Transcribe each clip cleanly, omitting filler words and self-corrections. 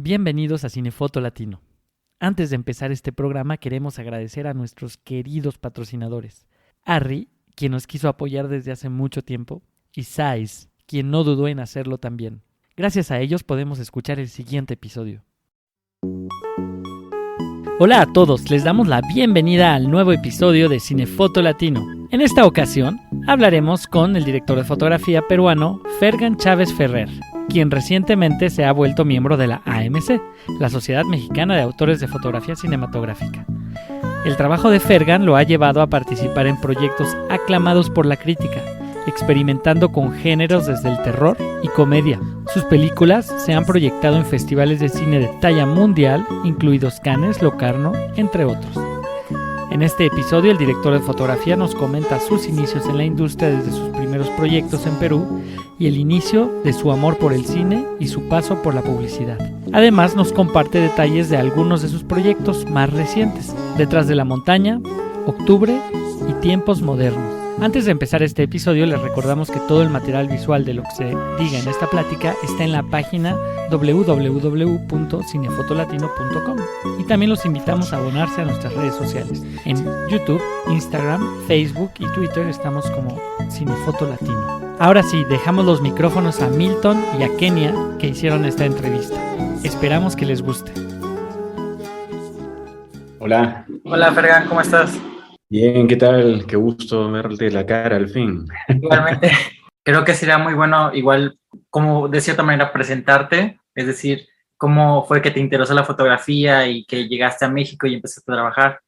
Bienvenidos a Cinefoto Latino. Antes de empezar este programa queremos agradecer a nuestros queridos patrocinadores. Arri, quien nos quiso apoyar desde hace mucho tiempo, y Sais, quien no dudó en hacerlo también. Gracias a ellos podemos escuchar el siguiente episodio. Hola a todos, les damos la bienvenida al nuevo episodio de Cinefoto Latino. En esta ocasión hablaremos con el director de fotografía peruano Fergan Chávez Ferrer, quien recientemente se ha vuelto miembro de la AMC, la Sociedad Mexicana de Autores de Fotografía Cinematográfica. El trabajo de Fergan lo ha llevado a participar en proyectos aclamados por la crítica, experimentando con géneros desde el terror y comedia. Sus películas se han proyectado en festivales de cine de talla mundial, incluidos Cannes, Locarno, entre otros. En este episodio, el director de fotografía nos comenta sus inicios en la industria desde sus primeros proyectos en Perú y el inicio de su amor por el cine y su paso por la publicidad. Además, nos comparte detalles de algunos de sus proyectos más recientes: Detrás de la montaña, Octubre y Tiempos modernos. Antes de empezar este episodio, les recordamos que todo el material visual de lo que se diga en esta plática está en la página www.cinefotolatino.com y también los invitamos a abonarse a nuestras redes sociales. En YouTube, Instagram, Facebook y Twitter estamos como Cinefoto Latino. Ahora sí, dejamos los micrófonos a Milton y a Kenia que hicieron esta entrevista. Esperamos que les guste. Hola. Hola, Fergan, ¿cómo estás? Bien, ¿qué tal? Qué gusto verte la cara al fin. Igualmente, creo que sería muy bueno, igual, como de cierta manera, presentarte, es decir, cómo fue que te interesó la fotografía y que llegaste a México y empezaste a trabajar.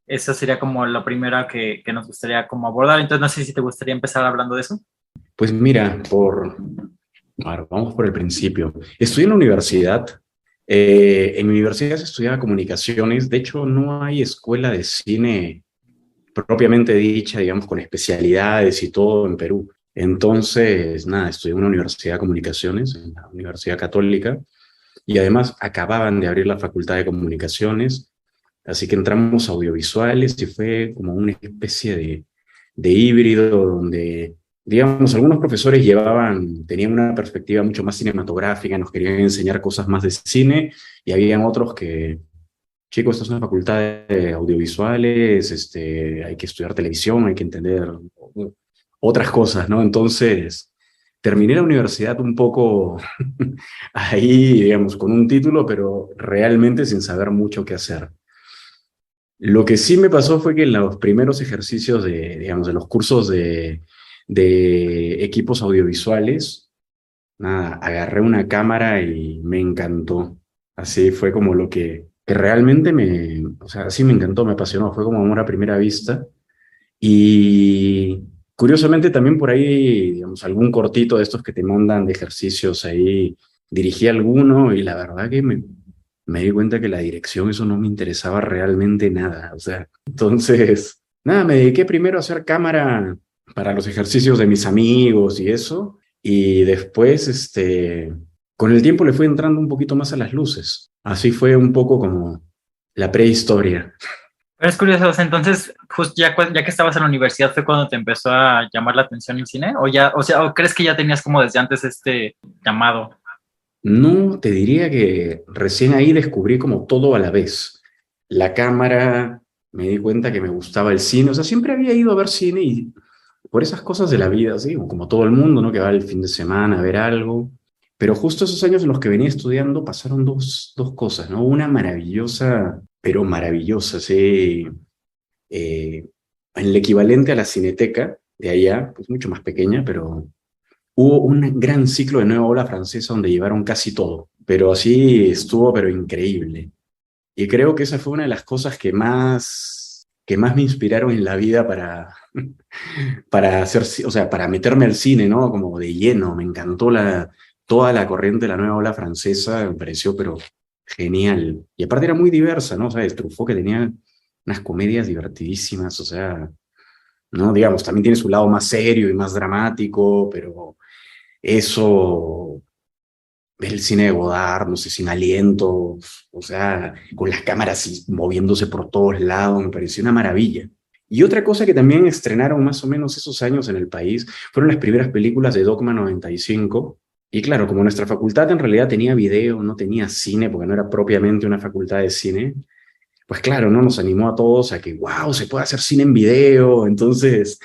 Eso sería como lo primero que nos gustaría como abordar. Entonces, no sé si te gustaría empezar hablando de eso. Pues mira, vamos por el principio. Estudié en la universidad. En mi universidad se estudiaba comunicaciones. De hecho, no hay escuela de cine propiamente dicha, digamos, con especialidades y todo en Perú. Entonces, nada, estudié en una universidad de comunicaciones, en la Universidad Católica, y además acababan de abrir la Facultad de Comunicaciones, así que entramos a audiovisuales y fue como una especie de híbrido donde, digamos, algunos profesores tenían una perspectiva mucho más cinematográfica, nos querían enseñar cosas más de cine, y habían otros que: chicos, esta es una facultad de audiovisuales, hay que estudiar televisión, hay que entender otras cosas, ¿no? Entonces, terminé la universidad un poco ahí, digamos, con un título, pero realmente sin saber mucho qué hacer. Lo que sí me pasó fue que en los primeros ejercicios digamos, de los cursos de equipos audiovisuales, nada, agarré una cámara y me encantó. Así fue como lo que realmente o sea, sí me encantó, me apasionó, fue como amor a primera vista. Y curiosamente también por ahí, digamos, algún cortito de estos que te mandan de ejercicios ahí, dirigí alguno y la verdad que me di cuenta que la dirección, eso no me interesaba realmente nada. O sea, entonces, nada, me dediqué primero a hacer cámara para los ejercicios de mis amigos y eso, y después, con el tiempo le fui entrando un poquito más a las luces. Así fue un poco como la prehistoria. Pero es curioso, o sea, entonces, justo ya que estabas en la universidad, ¿fue cuando te empezó a llamar la atención el cine? ¿O crees que ya tenías como desde antes este llamado? No, te diría que recién ahí descubrí como todo a la vez. La cámara, me di cuenta que me gustaba el cine, o sea, siempre había ido a ver cine y por esas cosas de la vida, ¿sí? Como todo el mundo, ¿no? Que va el fin de semana a ver algo. Pero justo esos años en los que venía estudiando pasaron dos cosas, ¿no? Una maravillosa, pero maravillosa, sí. En el equivalente a la Cineteca de allá, pues mucho más pequeña, pero hubo un gran ciclo de nueva ola francesa donde llevaron casi todo. Pero así estuvo, pero increíble. Y creo que esa fue una de las cosas que más me inspiraron en la vida para hacer, o sea, para meterme al cine, ¿no? Como de lleno. Me encantó toda la corriente de la nueva ola francesa, me pareció, pero genial. Y aparte era muy diversa, ¿no? O sea, Truffaut, que tenía unas comedias divertidísimas, o sea, ¿no? Digamos, también tiene su lado más serio y más dramático, pero eso, el cine de Godard, no sé, sin aliento, o sea, con las cámaras moviéndose por todos lados, me pareció una maravilla. Y otra cosa que también estrenaron más o menos esos años en el país fueron las primeras películas de Dogma 95, Y claro, como nuestra facultad en realidad tenía video, no tenía cine, porque no era propiamente una facultad de cine, pues claro, ¿no? Nos animó a todos a que, wow, se puede hacer cine en video. Entonces,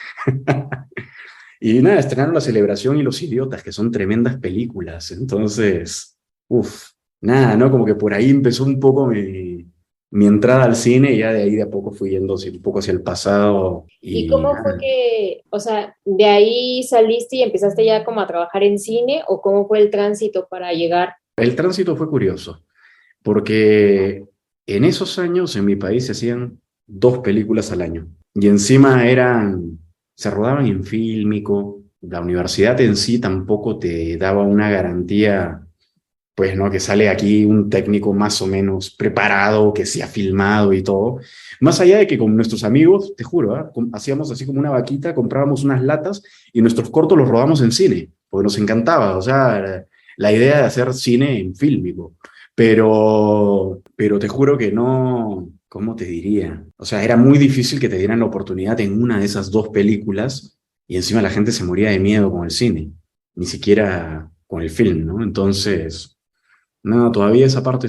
y nada, estrenaron La Celebración y Los Idiotas, que son tremendas películas. Entonces, uff, nada, ¿no? Como que por ahí empezó un poco mi entrada al cine y ya de ahí de a poco fui yendo un poco hacia el pasado. ¿Y Y cómo fue nada, que, o sea, de ahí saliste y empezaste ya como a trabajar en cine o cómo fue el tránsito para llegar? el tránsito fue curioso, porque en esos años en mi país se hacían 2 películas al año y encima se rodaban en fílmico. La universidad en sí tampoco te daba una garantía, pues, ¿no? Que sale aquí un técnico más o menos preparado, que se ha filmado y todo. Más allá de que con nuestros amigos, te juro, ¿ah? Hacíamos así como una vaquita, comprábamos unas latas y nuestros cortos los rodamos en cine, porque nos encantaba, o sea, la idea de hacer cine en fílmico. Pero te juro que no, ¿cómo te diría? O sea, era muy difícil que te dieran la oportunidad en una de esas 2 películas y encima la gente se moría de miedo con el cine, ni siquiera con el film, ¿no? Entonces... No, todavía esa parte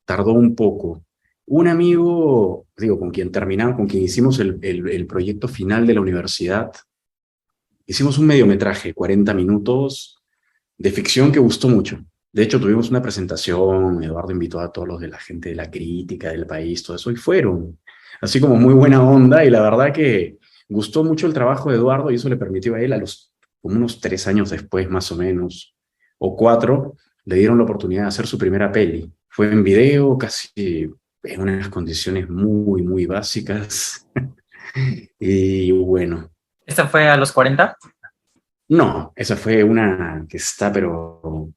tardó un poco. Un amigo, digo, con quien terminamos, con quien hicimos el proyecto final de la universidad, hicimos un mediometraje, 40 minutos, de ficción que gustó mucho. De hecho, tuvimos una presentación, Eduardo invitó a todos los de la gente de la crítica del país, todo eso, y fueron, así como muy buena onda, y la verdad que gustó mucho el trabajo de Eduardo y eso le permitió a él, como unos 3 años después, más o menos, o 4, le dieron la oportunidad de hacer su primera peli. Fue en video, casi en unas condiciones muy, muy básicas. Y bueno, ¿Esta fue a los 40? no, esa fue una que está, pero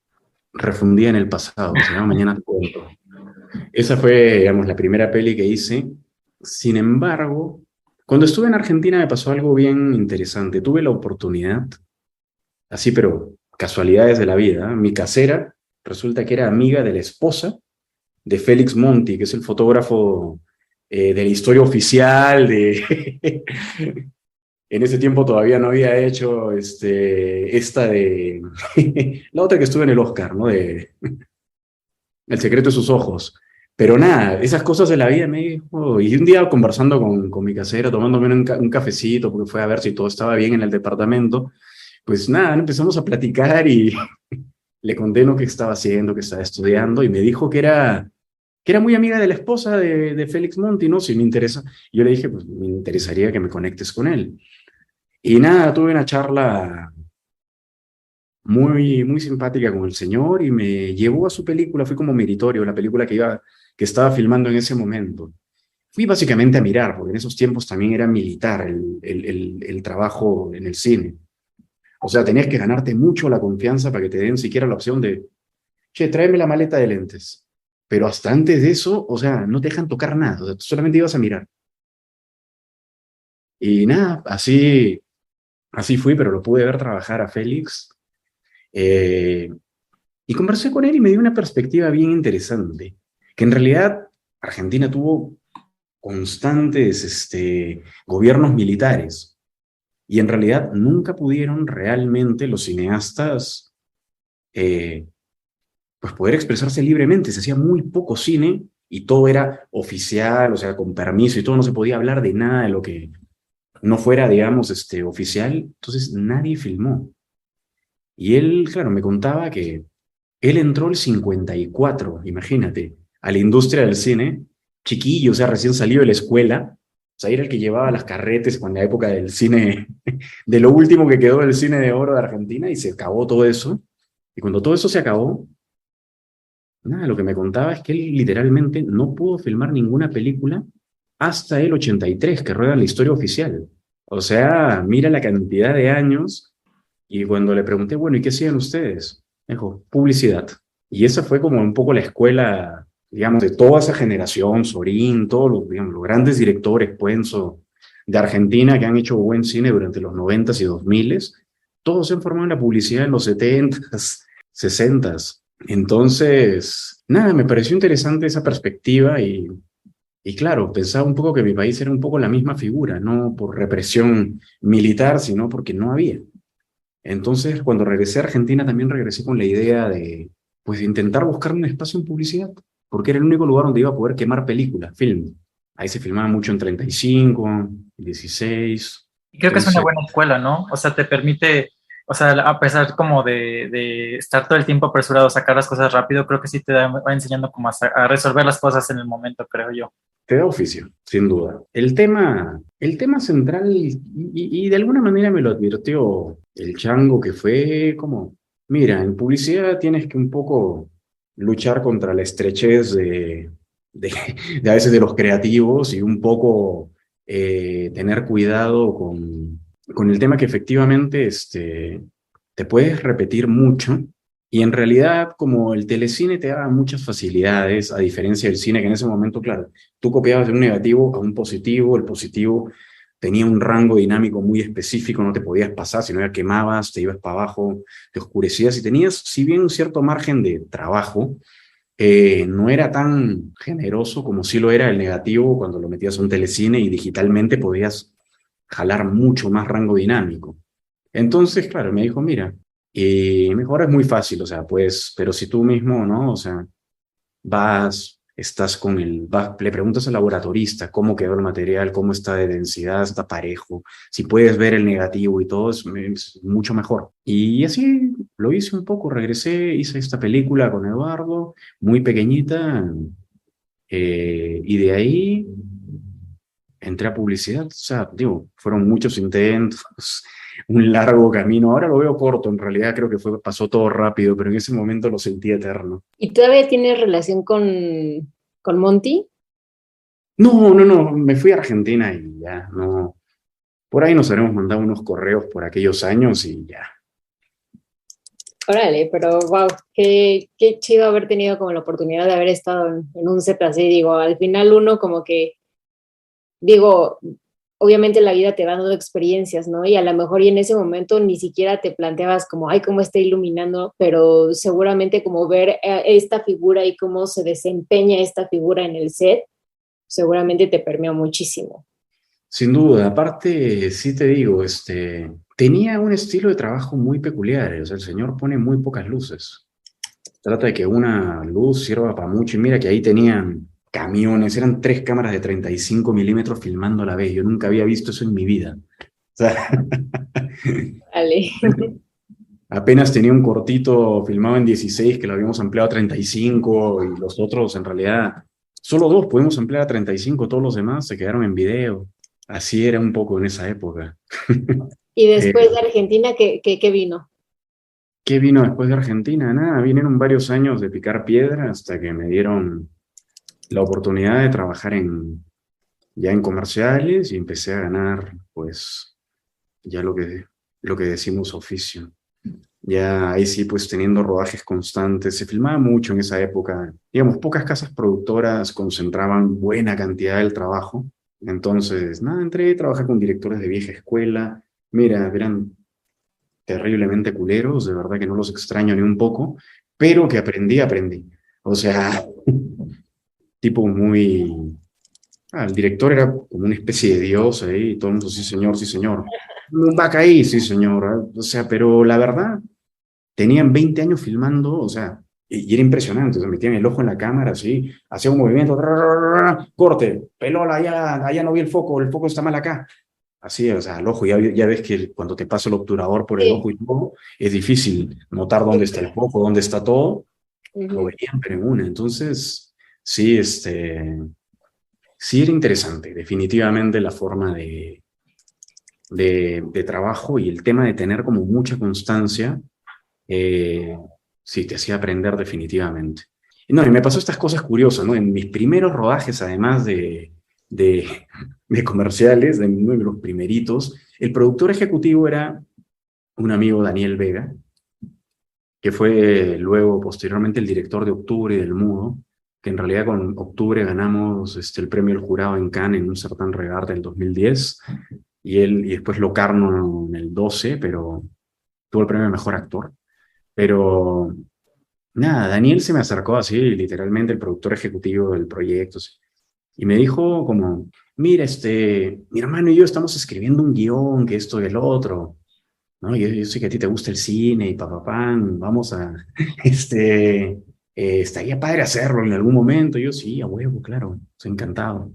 refundida en el pasado, que se llama Mañana te cuento. Esa fue, digamos, la primera peli que hice. Sin embargo, cuando estuve en Argentina me pasó algo bien interesante. Tuve la oportunidad, así, pero casualidades de la vida. Mi casera resulta que era amiga de la esposa de Félix Monti, que es el fotógrafo de la historia oficial de... En ese tiempo todavía no había hecho esta de... la otra que estuvo en el Oscar, ¿no? De El secreto de sus ojos. Pero nada, esas cosas de la vida me dijo... Y un día conversando con mi casera, tomándome un cafecito, porque fue a ver si todo estaba bien en el departamento, pues nada, empezamos a platicar y le conté lo que estaba haciendo, que estaba estudiando, y me dijo que era muy amiga de la esposa de Félix Monti, ¿no? Si me interesa. Y yo le dije, pues me interesaría que me conectes con él. Y nada, tuve una charla muy, muy simpática con el señor y me llevó a su película, fui como meritorio, la película que estaba filmando en ese momento. Fui básicamente a mirar, porque en esos tiempos también era militar el trabajo en el cine. O sea, tenías que ganarte mucho la confianza para que te den siquiera la opción de, che, tráeme la maleta de lentes. Pero hasta antes de eso, o sea, no te dejan tocar nada, o sea, tú solamente ibas a mirar. Y nada, así fui, pero lo pude ver trabajar a Félix. eh, y conversé con él y me dio una perspectiva bien interesante, que en realidad Argentina tuvo constantes gobiernos militares y en realidad nunca pudieron realmente los cineastas eh, pues poder expresarse libremente. Se hacía muy poco cine y todo era oficial, o sea, con permiso y todo, no se podía hablar de nada de lo que no fuera, digamos, oficial. Entonces nadie filmó. Y él, claro, me contaba que él entró el 54, imagínate, a la industria del cine, chiquillo, o sea, recién salido de la escuela. O sea, era el que llevaba las carretes cuando la época del cine, de lo último que quedó del cine de oro de Argentina, y se acabó todo eso. Y cuando todo eso se acabó, nada, lo que me contaba es que él literalmente no pudo filmar ninguna película hasta el 83, que rueda la historia oficial. O sea, mira la cantidad de años. Y cuando le pregunté, bueno, ¿y qué hacían ustedes? Me dijo, publicidad. Y esa fue como un poco la escuela, digamos, de toda esa generación, Sorín, todos los, digamos, los grandes directores, Puenzo, de Argentina, que han hecho buen cine durante los 90s y 2000s, todos se han formado en la publicidad en los 70s, 60s. Entonces, nada, me pareció interesante esa perspectiva y claro, pensaba un poco que mi país era un poco la misma figura, no por represión militar, sino porque no había. Entonces, cuando regresé a Argentina, también regresé con la idea de, pues, de intentar buscar un espacio en publicidad, porque era el único lugar donde iba a poder quemar películas, film. Ahí se filmaba mucho en 35, 16. Y creo que es una Entonces, buena escuela, ¿no? O sea, te permite, o sea, a pesar como de estar todo el tiempo apresurado, sacar las cosas rápido, creo que sí va enseñando como a resolver las cosas en el momento, creo yo. te da oficio, sin duda. El tema central, y de alguna manera me lo advirtió el chango, que fue como, mira, en publicidad tienes que un poco luchar contra la estrechez de, de a veces de los creativos y un poco tener cuidado con el tema que efectivamente te puedes repetir mucho. Y en realidad, como el telecine te daba muchas facilidades, a diferencia del cine, que en ese momento, claro, tú copiabas de un negativo a un positivo, el positivo tenía un rango dinámico muy específico, no te podías pasar, si no ya quemabas, te ibas para abajo, te oscurecías y tenías, si bien un cierto margen de trabajo, no era tan generoso como sí lo era el negativo cuando lo metías a un telecine y digitalmente podías jalar mucho más rango dinámico. Entonces, claro, me dijo, mira, y mejor es muy fácil, o sea, pues, pero si tú mismo, ¿no? O sea, le preguntas al laboratorista cómo quedó el material, cómo está de densidad, está parejo, si puedes ver el negativo y todo, es mucho mejor. Y así lo hice un poco, regresé, hice esta película con Eduardo, muy pequeñita, y de ahí entré a publicidad, o sea, digo, fueron muchos intentos, un largo camino. Ahora lo veo corto, en realidad creo que pasó todo rápido, pero en ese momento lo sentí eterno. ¿Y todavía tienes relación con Monty? No, no, no, me fui a Argentina y ya, no. Por ahí nos habremos mandado unos correos por aquellos años y ya. Órale, pero wow, qué chido haber tenido como la oportunidad de haber estado en un set así. Digo, al final uno como que, digo, obviamente la vida te va dando experiencias, ¿no? Y a lo mejor y en ese momento ni siquiera te planteabas como, ay, cómo está iluminando, pero seguramente como ver esta figura y cómo se desempeña esta figura en el set, seguramente te permeó muchísimo. Sin duda, aparte, sí te digo, tenía un estilo de trabajo muy peculiar, o sea, el señor pone muy pocas luces. Trata de que una luz sirva para mucho. Y mira que ahí tenían camiones, eran 3 cámaras de 35 milímetros filmando a la vez. Yo nunca había visto eso en mi vida. O sea, Vale. apenas tenía un cortito filmado en 16 que lo habíamos ampliado a 35 y los otros en realidad, solo dos pudimos ampliar a 35, todos los demás se quedaron en video. Así era un poco en esa época. Y Eh, después de Argentina, ¿qué vino? ¿Qué vino después de Argentina? Nada, vinieron varios años de picar piedra hasta que me dieron la oportunidad de trabajar ya en comerciales y empecé a ganar, pues, ya lo que decimos oficio. Ya ahí sí, pues teniendo rodajes constantes, se filmaba mucho en esa época. Digamos, pocas casas productoras concentraban buena cantidad del trabajo. Entonces, nada, entré, trabajé con directores de vieja escuela. Mira, eran terriblemente culeros, de verdad que no los extraño ni un poco, pero que aprendí. O sea, tipo muy... el director era como una especie de dios ahí, y todo el mundo, sí señor, sí señor. Un vaca ahí, sí señor. O sea, pero la verdad, tenían 20 años filmando, o sea, y era impresionante, se metían el ojo en la cámara, así, hacía un movimiento, corte, pelola, allá no vi el foco está mal acá. Así, o sea, al ojo, ya ves que cuando te pasa el obturador por el Sí. ojo y todo, es difícil notar dónde está el foco, dónde está todo, lo Ujú. veían pero en una. Entonces, sí, sí era interesante, definitivamente la forma de trabajo y el tema de tener como mucha constancia, eh, sí, te hacía aprender definitivamente. Y no, y me pasó estas cosas curiosas, ¿no? En mis primeros rodajes, además de, de comerciales, de uno de los primeritos, el productor ejecutivo era un amigo, Daniel Vega, que fue luego, posteriormente, el director de Octubre y del Mudo, que en realidad con Octubre ganamos el premio del jurado en Cannes en un certamen Regard del 2010, y después Locarno en el 12, pero tuvo el premio de mejor actor. Pero nada, Daniel se me acercó así, literalmente el productor ejecutivo del proyecto, sí, y me dijo como, mira, mi hermano y yo estamos escribiendo un guión, que esto y el otro. ¿no? Yo sé que a ti te gusta el cine y papapán, vamos a, este, estaría padre hacerlo en algún momento. Yo sí, a huevo, claro, estoy encantado.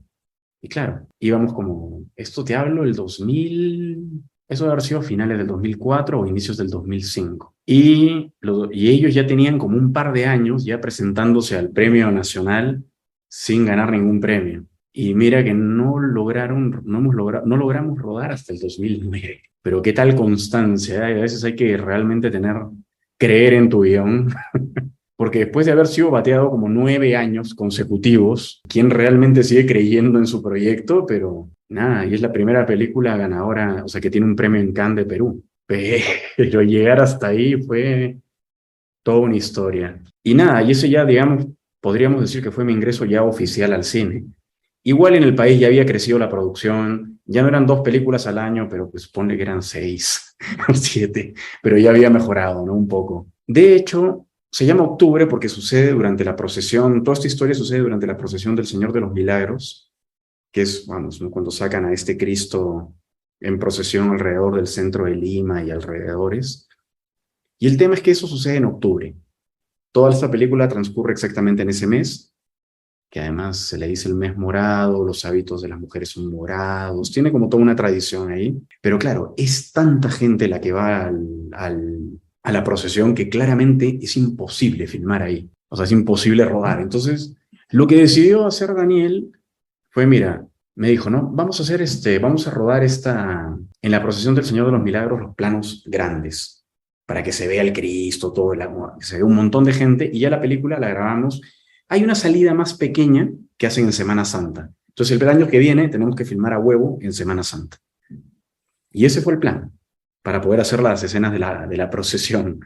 Y claro, íbamos como, esto te hablo el 2000, eso debe haber sido finales del 2004 o inicios del 2005. Y ellos ya tenían como un par de años ya presentándose al premio nacional sin ganar ningún premio. Y mira que no logramos rodar hasta el 2009. Pero qué tal constancia, ¿eh? A veces hay que realmente creer en tu guión, porque después de haber sido bateado como 9 años consecutivos, ¿quién realmente sigue creyendo en su proyecto? Pero nada, y es la primera película ganadora, o sea, que tiene un premio en Cannes de Perú. Pero llegar hasta ahí fue toda una historia. Y nada, y eso ya, digamos, podríamos decir que fue mi ingreso ya oficial al cine. Igual en el país ya había crecido la producción, ya no eran 2 películas al año, pero pues ponle que eran 6 o 7, pero ya había mejorado, ¿no? Un poco. De hecho, se llama Octubre porque sucede durante la procesión, toda esta historia sucede durante la procesión del Señor de los Milagros, que es, vamos, ¿no? Cuando sacan a este Cristo en procesión alrededor del centro de Lima y alrededores. Y el tema es que eso sucede en octubre. Toda esta película transcurre exactamente en ese mes, que además se le dice el mes morado, los hábitos de las mujeres son morados, tiene como toda una tradición ahí. Pero claro, es tanta gente la que va a la procesión que claramente es imposible filmar ahí. O sea, es imposible rodar. Entonces, lo que decidió hacer Daniel fue, mira, me dijo, no, vamos a rodar en la procesión del Señor de los Milagros, los planos grandes, para que se vea el Cristo, todo el amor, que se vea un montón de gente, y ya la película la grabamos. Hay una salida más pequeña que hacen en Semana Santa. Entonces, el año que viene tenemos que filmar a huevo en Semana Santa. Y ese fue el plan, para poder hacer las escenas de la procesión.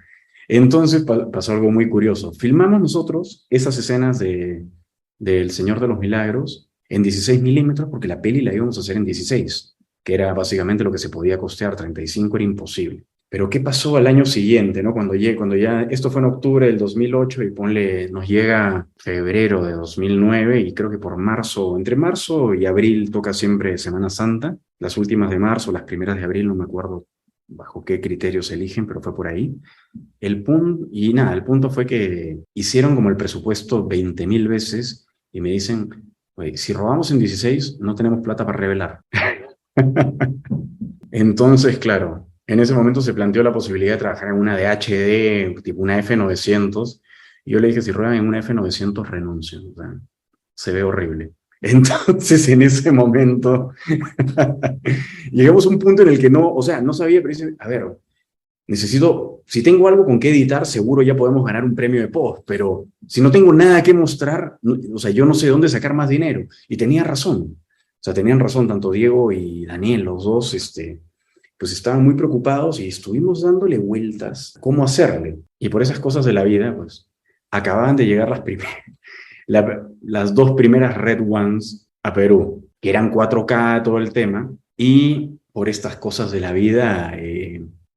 Entonces pasó algo muy curioso. Filmamos nosotros esas escenas del Señor de los Milagros en 16 milímetros, porque la peli la íbamos a hacer en 16, que era básicamente lo que se podía costear. 35 era imposible. Pero ¿qué pasó al año siguiente, no? Cuando ya, esto fue en octubre del 2008 y nos llega febrero de 2009 y creo que entre marzo y abril toca siempre Semana Santa, las últimas de marzo, las primeras de abril, no me acuerdo bajo qué criterios se eligen, pero fue por ahí. El punto fue que hicieron como el presupuesto 20.000 veces y me dicen, oye, si robamos en 16, no tenemos plata para revelar. Entonces, claro, en ese momento se planteó la posibilidad de trabajar en una de HD, tipo una F900, y yo le dije, si ruedan en una F900, renuncio. O sea, se ve horrible. Entonces, en ese momento, llegamos a un punto en el que no sabía, pero dice, a ver, si tengo algo con qué editar, seguro ya podemos ganar un premio de post, pero si no tengo nada que mostrar, o sea, yo no sé de dónde sacar más dinero. Y tenía razón. O sea, tenían razón tanto Diego y Daniel, los dos, pues estaban muy preocupados y estuvimos dándole vueltas cómo hacerle. Y por esas cosas de la vida, pues, acababan de llegar las 2 primeras Red Ones a Perú, que eran 4K, todo el tema, y por estas cosas de la vida,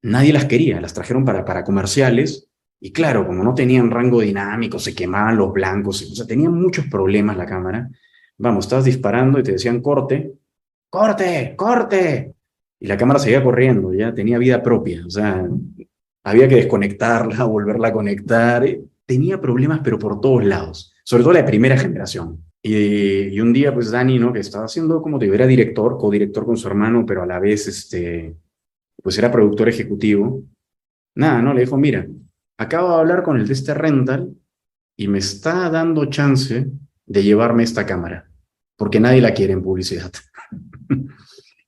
nadie las quería, las trajeron para comerciales, y claro, como no tenían rango dinámico, se quemaban los blancos, o sea, tenían muchos problemas la cámara. Vamos, estabas disparando y te decían corte, corte, corte, y la cámara seguía corriendo, ya tenía vida propia, o sea, había que desconectarla, volverla a conectar, tenía problemas pero por todos lados, sobre todo la primera generación. Y un día, pues Dani, ¿no? Que estaba haciendo, como te digo, era codirector con su hermano, pero a la vez, pues era productor ejecutivo. Nada, ¿no? Le dijo, mira, acabo de hablar con el de este rental y me está dando chance de llevarme esta cámara, porque nadie la quiere en publicidad.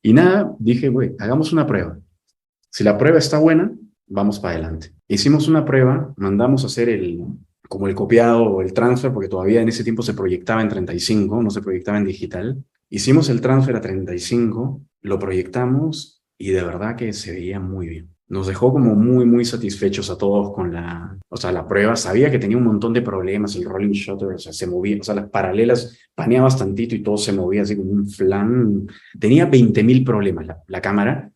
Y nada, dije, güey, hagamos una prueba. Si la prueba está buena, vamos para adelante. Hicimos una prueba, mandamos a hacer como el copiado o el transfer, porque todavía en ese tiempo se proyectaba en 35, no se proyectaba en digital. Hicimos el transfer a 35, lo proyectamos y de verdad que se veía muy bien. Nos dejó como muy, muy satisfechos a todos con la prueba. Sabía que tenía un montón de problemas, el rolling shutter, o sea, se movía, o sea, las paralelas paneabas tantito y todo se movía así como un flan. Tenía 20.000 problemas la cámara,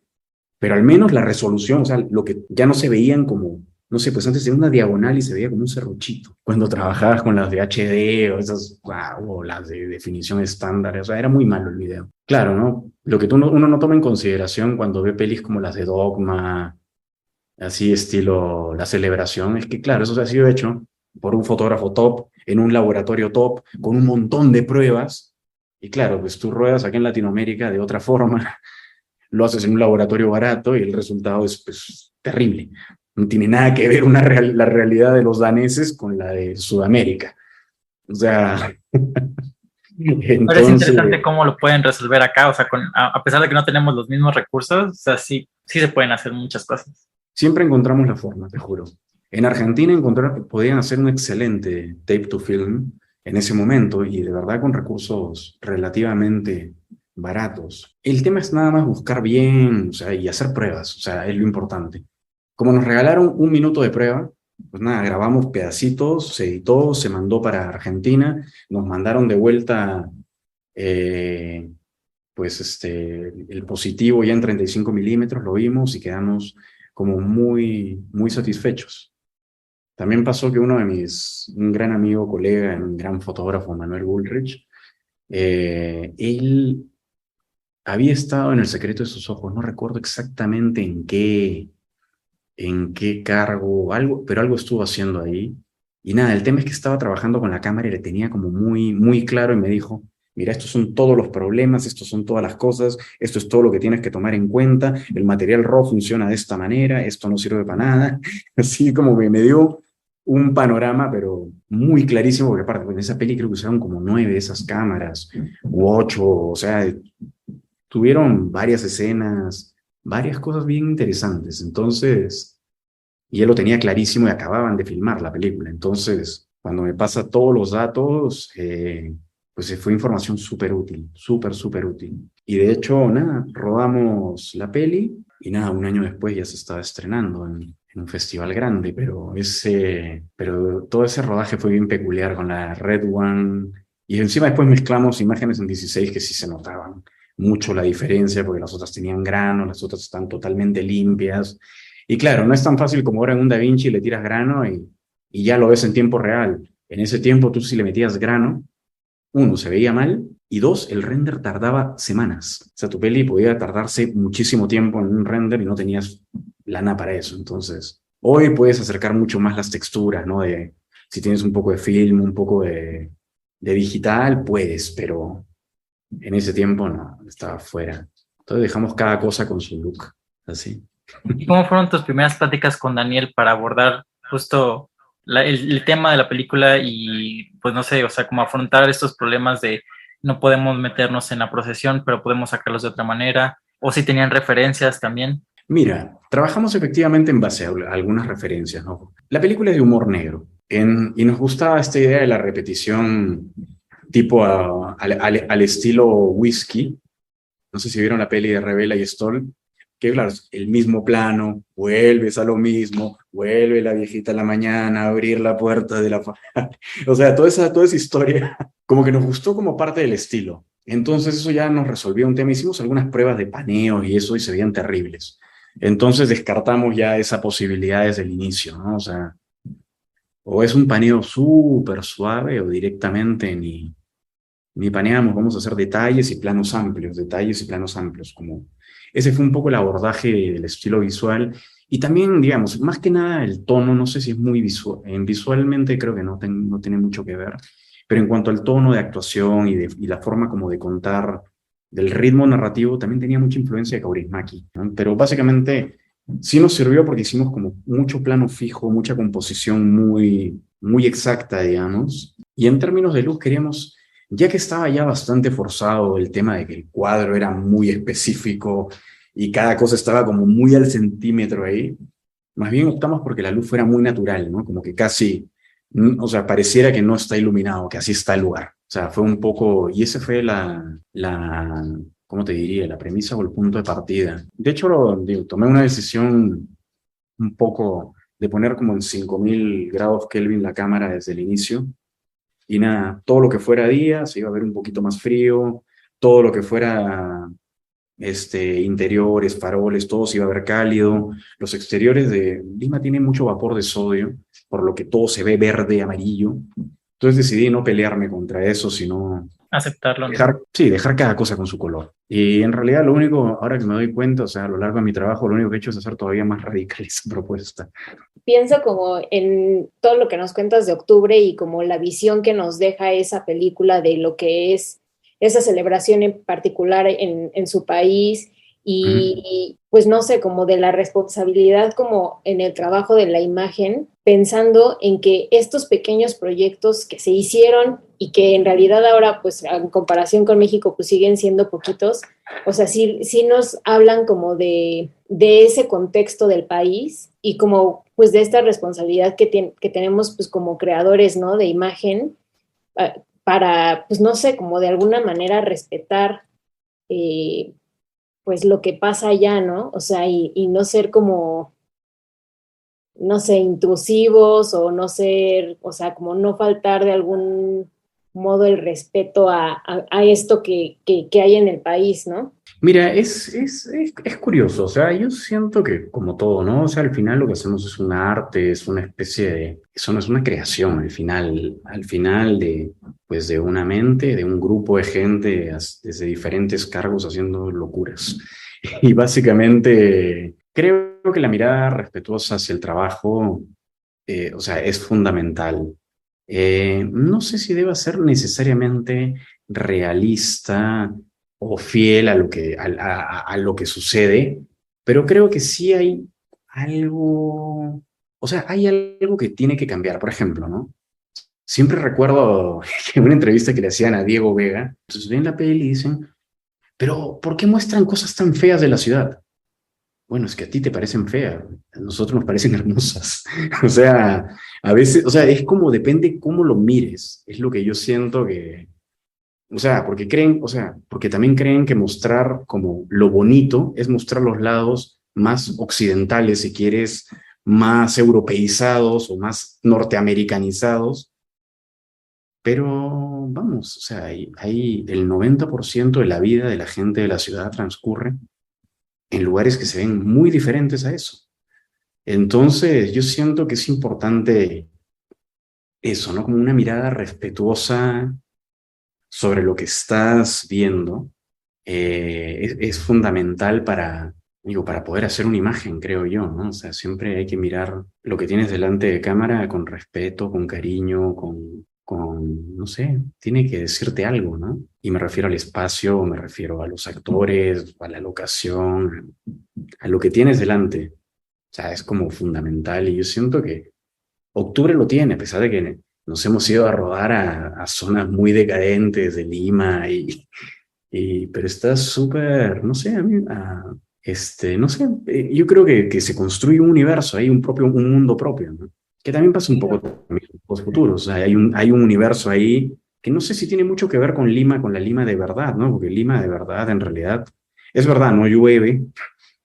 pero al menos la resolución, o sea, lo que ya no se veían como, no sé, pues antes era una diagonal y se veía como un serruchito. Cuando trabajabas con las de HD o esas, o las de definición estándar, o sea, era muy malo el video. Claro, ¿no? Lo que uno no toma en consideración cuando ve pelis como las de Dogma así estilo la celebración. Es que claro, eso se ha sido hecho por un fotógrafo top, en un laboratorio top, con un montón de pruebas. Y claro, pues tú ruedas aquí en Latinoamérica de otra forma, lo haces en un laboratorio barato y el resultado es pues, terrible. No tiene nada que ver la realidad de los daneses con la de Sudamérica. O sea, Ahora es interesante entonces, cómo lo pueden resolver acá, o sea, a pesar de que no tenemos los mismos recursos, o sea, sí se pueden hacer muchas cosas. siempre encontramos la forma, te juro. En Argentina podían hacer un excelente tape to film en ese momento y de verdad con recursos relativamente baratos. El tema es nada más buscar bien, o sea, y hacer pruebas, o sea, es lo importante. Como nos regalaron un minuto de prueba, pues nada, grabamos pedacitos, se editó, se mandó para Argentina, nos mandaron de vuelta eh, pues el positivo ya en 35 milímetros, lo vimos y quedamos como muy satisfechos. También pasó que un gran amigo, colega, un gran fotógrafo, Manuel Bullrich, él había estado en El secreto de sus ojos, no recuerdo exactamente en qué cargo, algo, pero algo estuvo haciendo ahí. Y nada, el tema es que estaba trabajando con la cámara y le tenía como muy claro y me dijo, mira, estos son todos los problemas, estos son todas las cosas, esto es todo lo que tienes que tomar en cuenta, el material RAW funciona de esta manera, esto no sirve para nada. Así como que me dio un panorama, pero muy clarísimo, porque aparte, en esa peli creo que usaron como 9 de esas cámaras, u 8, o sea, tuvieron varias escenas, varias cosas bien interesantes. Entonces, y él lo tenía clarísimo y acababan de filmar la película. Entonces, cuando me pasa todos los datos, pues fue información súper útil, súper útil. Y de hecho, nada, rodamos la peli y nada, un año después ya se estaba estrenando en un festival grande, pero todo ese rodaje fue bien peculiar con la Red One. Y encima después mezclamos imágenes en 16 que sí se notaban mucho la diferencia, porque las otras tenían grano, las otras están totalmente limpias. Y claro, no es tan fácil como ahora en un DaVinci le tiras grano y ya lo ves en tiempo real. En ese tiempo tú si le metías grano, uno, se veía mal y dos, el render tardaba semanas. O sea, tu peli podía tardarse muchísimo tiempo en un render y no tenías lana para eso. Entonces, hoy puedes acercar mucho más las texturas, ¿no? Si tienes un poco de film, un poco de digital, puedes, pero en ese tiempo no, estaba fuera. Entonces dejamos cada cosa con su look, así. ¿Y cómo fueron tus primeras pláticas con Daniel para abordar justo el tema de la película y, pues no sé, o sea, cómo afrontar estos problemas de no podemos meternos en la procesión, pero podemos sacarlos de otra manera? O si tenían referencias también. Mira, trabajamos efectivamente en base a algunas referencias, ¿no? La película es de humor negro y nos gustaba esta idea de la repetición tipo al estilo whisky. No sé si vieron la peli de Revela y Stoll, que claro, es el mismo plano, vuelves a lo mismo, vuelve la viejita a la mañana a abrir la puerta de la... O sea, toda esa historia como que nos gustó como parte del estilo. Entonces eso ya nos resolvió un tema. Hicimos algunas pruebas de paneo y eso y se veían terribles. Entonces descartamos ya esa posibilidad desde el inicio, ¿no? O sea, o es un paneo súper suave o directamente ni paneamos, vamos a hacer detalles y planos amplios, como ese fue un poco el abordaje del estilo visual y también, digamos, más que nada el tono, no sé si es muy visual, visualmente creo que no tiene mucho que ver, pero en cuanto al tono de actuación y la forma como de contar, del ritmo narrativo, también tenía mucha influencia de Kaurismäki, ¿no? Pero básicamente sí nos sirvió porque hicimos como mucho plano fijo, mucha composición muy exacta, digamos, y en términos de luz queríamos ya que estaba ya bastante forzado el tema de que el cuadro era muy específico y cada cosa estaba como muy al centímetro ahí, más bien optamos porque la luz fuera muy natural, ¿no? Como que casi, o sea, pareciera que no está iluminado, que así está el lugar. O sea, fue un poco, y ese fue ¿cómo te diría? La premisa o el punto de partida. De hecho, digo, tomé una decisión un poco de poner como en 5000 grados Kelvin la cámara desde el inicio y nada, todo lo que fuera día se iba a ver un poquito más frío, todo lo que fuera interiores, faroles, todo se iba a ver cálido. Los exteriores de Lima tienen mucho vapor de sodio, por lo que todo se ve verde, amarillo. Entonces decidí no pelearme contra eso, sino Aceptarlo, ¿no? Dejar cada cosa con su color. Y en realidad lo único, ahora que me doy cuenta, o sea, a lo largo de mi trabajo, lo único que he hecho es hacer todavía más radical esa propuesta. Pienso como en todo lo que nos cuentas de Octubre y como la visión que nos deja esa película de lo que es esa celebración en particular en su país y pues no sé, como de la responsabilidad como en el trabajo de la imagen, pensando en que estos pequeños proyectos que se hicieron y que en realidad ahora pues en comparación con México pues siguen siendo poquitos, o sea, sí nos hablan como de ese contexto del país y como pues de esta responsabilidad que tenemos pues como creadores, ¿no? De imagen para, pues no sé, como de alguna manera respetar pues lo que pasa allá, ¿no? O sea, y no ser como, no sé, intrusivos o no ser, o sea, como no faltar de algún modo el respeto a esto que hay en el país, ¿no? Mira, es curioso, o sea, yo siento que como todo, ¿no? O sea, al final lo que hacemos es un arte, es una especie de, eso no es una creación, al final de, pues de una mente, de un grupo de gente desde diferentes cargos haciendo locuras. Y básicamente creo que la mirada respetuosa hacia el trabajo, o sea, es fundamental. No sé si deba ser necesariamente realista o fiel a lo a lo que sucede, pero creo que sí hay algo, o sea, hay algo que tiene que cambiar. Por ejemplo, ¿no? Siempre recuerdo que en una entrevista que le hacían a Diego Vega, entonces ven la peli y dicen, pero ¿por qué muestran cosas tan feas de la ciudad? Bueno, es que a ti te parecen feas, a nosotros nos parecen hermosas. O sea, a veces, o sea, es como depende cómo lo mires, es lo que yo siento que, o sea, porque creen, o sea, porque también creen que mostrar como lo bonito es mostrar los lados más occidentales, si quieres, más europeizados o más norteamericanizados, pero vamos, o sea, el 90% de la vida de la gente de la ciudad transcurre en lugares que se ven muy diferentes a eso. Entonces, yo siento que es importante eso, ¿no? Como una mirada respetuosa sobre lo que estás viendo. Es fundamental para poder hacer una imagen, creo yo, ¿no? O sea, siempre hay que mirar lo que tienes delante de cámara con respeto, con cariño, no sé, tiene que decirte algo, ¿no? Y me refiero al espacio, me refiero a los actores, a la locación, a lo que tienes delante. O sea, es como fundamental y yo siento que Octubre lo tiene, a pesar de que nos hemos ido a rodar a zonas muy decadentes de Lima pero está súper, no sé, no sé, yo creo que se construye un universo ahí, un mundo propio, ¿no? Que también pasa un poco también en los futuros, o sea, hay un universo ahí que no sé si tiene mucho que ver con Lima, con la Lima de verdad, ¿no? Porque Lima de verdad, en realidad, es verdad, no llueve,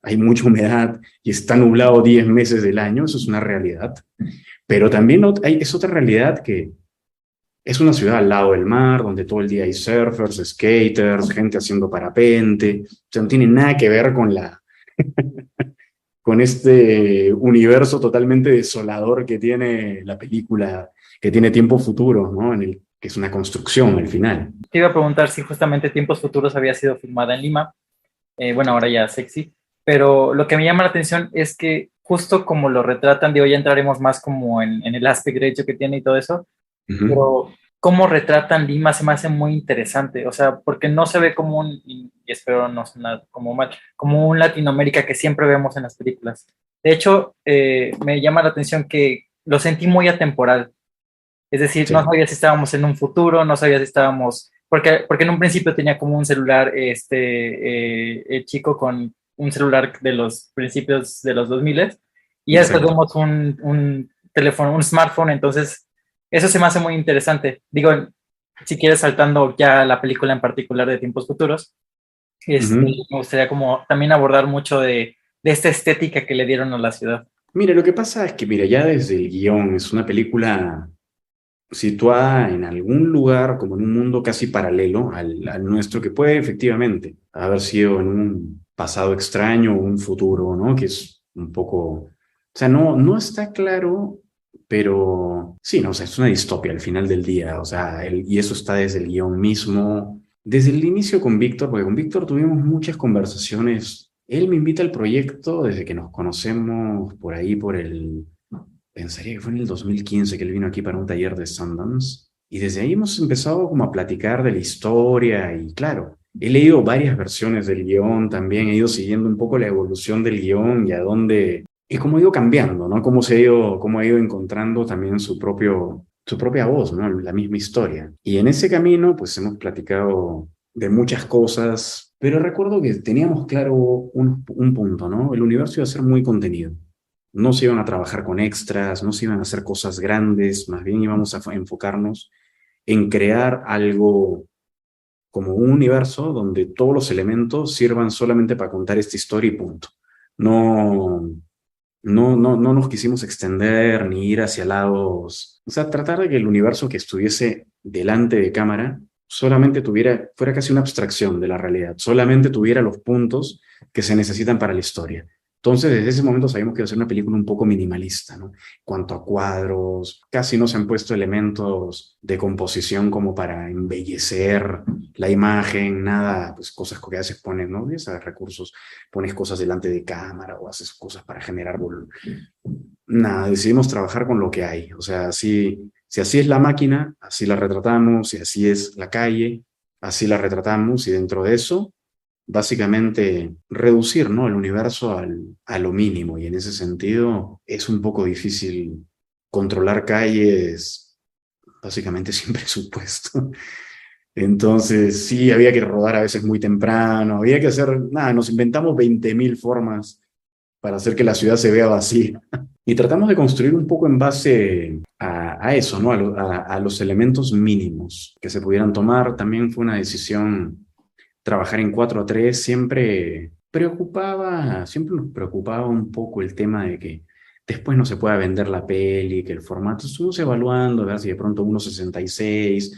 hay mucha humedad y está nublado 10 meses del año, eso es una realidad. Pero también es otra realidad que es una ciudad al lado del mar, donde todo el día hay surfers, skaters, gente haciendo parapente. O sea, no tiene nada que ver con con este universo totalmente desolador que tiene la película, que tiene Tiempo Futuro, ¿no? Que es una construcción al final. Te iba a preguntar si justamente Tiempos Futuros había sido filmada en Lima. Bueno, ahora ya sexy, pero lo que me llama la atención es que justo como lo retratan, de hoy ya entraremos más como en el aspect ratio que tiene y todo eso, pero cómo retratan Lima se me hace muy interesante, o sea, porque no se ve como y espero no sonar como mal, como un Latinoamérica que siempre vemos en las películas. De hecho, me llama la atención que lo sentí muy atemporal, es decir, Sí. no sabía si estábamos en un futuro, no sabía si estábamos, porque en un principio tenía como un celular, el chico con un celular de los principios de los 2000 y ya después Exacto. vemos un teléfono, un smartphone, entonces eso se me hace muy interesante. Digo, si quieres saltando ya la película en particular de Tiempos Futuros, me gustaría como también abordar mucho de esta estética que le dieron a la ciudad. Mira, lo que pasa es que, mira, ya desde el guión es una película situada en algún lugar, como en un mundo casi paralelo al nuestro, que puede efectivamente haber sido en un pasado extraño o un futuro, ¿no? Que es un poco, o sea, no está claro Pero sí, no, o sea, es una distopia al final del día, o sea, y eso está desde el guión mismo, desde el inicio con Víctor, porque con Víctor tuvimos muchas conversaciones. Él me invita al proyecto desde que nos conocemos por ahí, pensaría que fue en el 2015 que él vino aquí para un taller de Sundance, y desde ahí hemos empezado como a platicar de la historia, y claro, he leído varias versiones del guión también, he ido siguiendo un poco la evolución del guión y a dónde y cómo ha ido cambiando, ¿no? Cómo ha ido encontrando también su propia voz, ¿no? La misma historia. Y en ese camino, pues hemos platicado de muchas cosas, pero recuerdo que teníamos claro un punto, ¿no? El universo iba a ser muy contenido. No se iban a trabajar con extras, no se iban a hacer cosas grandes, más bien íbamos a enfocarnos en crear algo como un universo donde todos los elementos sirvan solamente para contar esta historia y punto. No, no nos quisimos extender ni ir hacia lados, o sea, tratar de que el universo que estuviese delante de cámara solamente fuera casi una abstracción de la realidad, solamente tuviera los puntos que se necesitan para la historia. Entonces, desde ese momento sabíamos que iba a ser una película un poco minimalista, ¿no? En cuanto a cuadros, casi no se han puesto elementos de composición como para embellecer la imagen, nada, pues cosas que a veces pones, ¿no? Esos recursos, pones cosas delante de cámara o haces cosas para generar volumen. Nada, decidimos trabajar con lo que hay. O sea, si así es la máquina, así la retratamos, si así es la calle, así la retratamos, y dentro de eso, básicamente reducir, ¿no? El universo a lo mínimo. Y en ese sentido es un poco difícil controlar calles, básicamente sin presupuesto. Entonces, sí, había que rodar a veces muy temprano, había que hacer, nada, nos inventamos 20.000 formas para hacer que la ciudad se vea vacía. Y tratamos de construir un poco en base a eso, ¿no? A los elementos mínimos que se pudieran tomar. También fue una decisión trabajar en 4:3. Siempre nos preocupaba un poco el tema de que después no se pueda vender la peli, que el formato. Estuvimos evaluando, a ver si de pronto 1.66,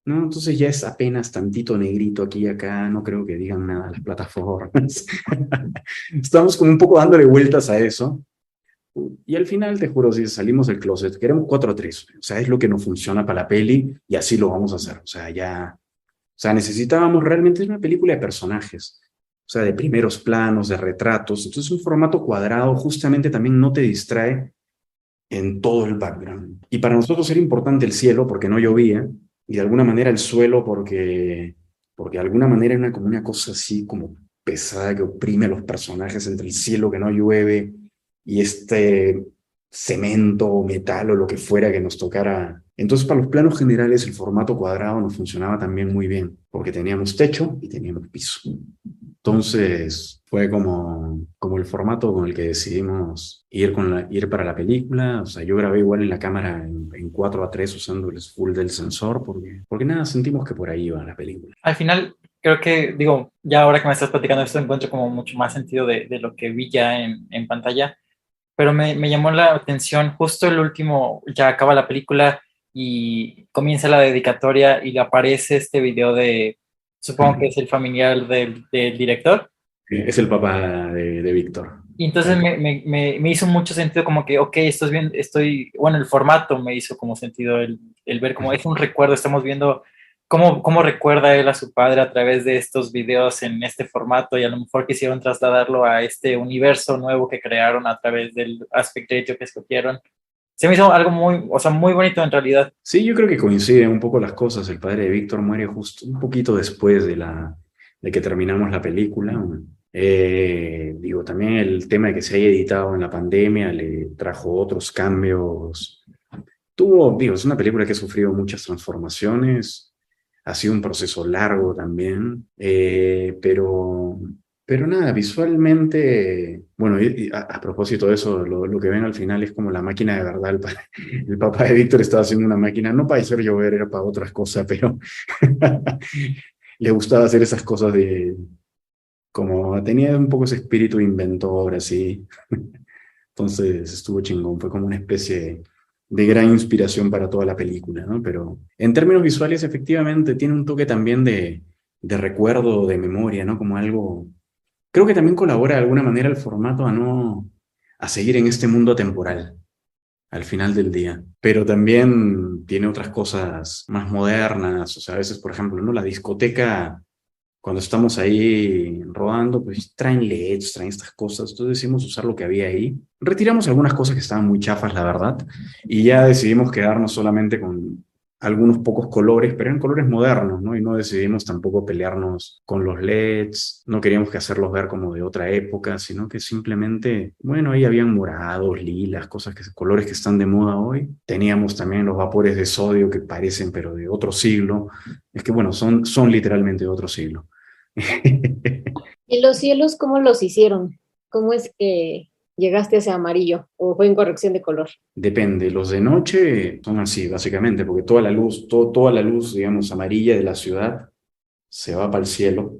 ¿no? Entonces ya es apenas tantito negrito aquí y acá, no creo que digan nada las plataformas. Estamos como un poco dándole vueltas a eso. Y al final, te juro, si salimos del closet, queremos 4:3. O sea, es lo que nos funciona para la peli y así lo vamos a hacer. O sea, o sea, necesitábamos realmente una película de personajes. O sea, de primeros planos, de retratos. Entonces, un formato cuadrado justamente también no te distrae en todo el background. Y para nosotros era importante el cielo porque no llovía, y de alguna manera el suelo porque de alguna manera era como una cosa así como pesada que oprime a los personajes entre el cielo que no llueve y este cemento o metal o lo que fuera que nos tocara. Entonces, para los planos generales, el formato cuadrado nos funcionaba también muy bien, porque teníamos techo y teníamos piso. Entonces, fue como el formato con el que decidimos ir para la película. O sea, yo grabé igual en la cámara en 4:3 usando el full del sensor, porque nada, sentimos que por ahí iba la película. Al final, creo que, digo, ya ahora que me estás platicando esto, encuentro como mucho más sentido de lo que vi ya en pantalla, pero me llamó la atención justo el último, ya acaba la película y comienza la dedicatoria y le aparece este video supongo que es el familiar del director. Es el papá de Víctor. Y entonces me hizo mucho sentido como que, ok, esto es bien, bueno, el formato me hizo como sentido el ver como es un recuerdo, estamos viendo cómo recuerda él a su padre a través de estos videos en este formato, y a lo mejor quisieron trasladarlo a este universo nuevo que crearon a través del aspect ratio que escogieron. Se me hizo algo muy, o sea, muy bonito en realidad. Sí, yo creo que coinciden un poco las cosas. El padre de Víctor muere justo un poquito después de que terminamos la película. Digo, también el tema de que se haya editado en la pandemia le trajo otros cambios. Digo, es una película que ha sufrido muchas transformaciones, ha sido un proceso largo también, pero nada, visualmente, bueno, y a propósito de eso, lo que ven al final es como la máquina de verdad. El papá de Víctor estaba haciendo una máquina, no para hacer llover, era para otras cosas, pero le gustaba hacer esas cosas como tenía un poco ese espíritu inventor, así. Entonces estuvo chingón, fue como una especie de gran inspiración para toda la película, ¿no? Pero en términos visuales, efectivamente, tiene un toque también de recuerdo, de memoria, ¿no? Como algo. Creo que también colabora de alguna manera el formato a seguir en este mundo temporal, al final del día. Pero también tiene otras cosas más modernas, o sea, a veces, por ejemplo, ¿no? La discoteca, cuando estamos ahí rodando, pues traen LEDs, traen estas cosas, entonces decidimos usar lo que había ahí. Retiramos algunas cosas que estaban muy chafas, la verdad, y ya decidimos quedarnos solamente con algunos pocos colores, pero eran colores modernos, ¿no? Y no decidimos tampoco pelearnos con los LEDs, no queríamos que hacerlos ver como de otra época, sino que simplemente, bueno, ahí habían morados, lilas, cosas colores que están de moda hoy. Teníamos también los vapores de sodio que parecen, pero de otro siglo. Es que, bueno, son literalmente de otro siglo. ¿Y los cielos cómo los hicieron? ¿Cómo es que llegaste a ese amarillo o fue en corrección de color? Depende, los de noche son así, básicamente, porque toda la luz, toda la luz, digamos, amarilla de la ciudad se va para el cielo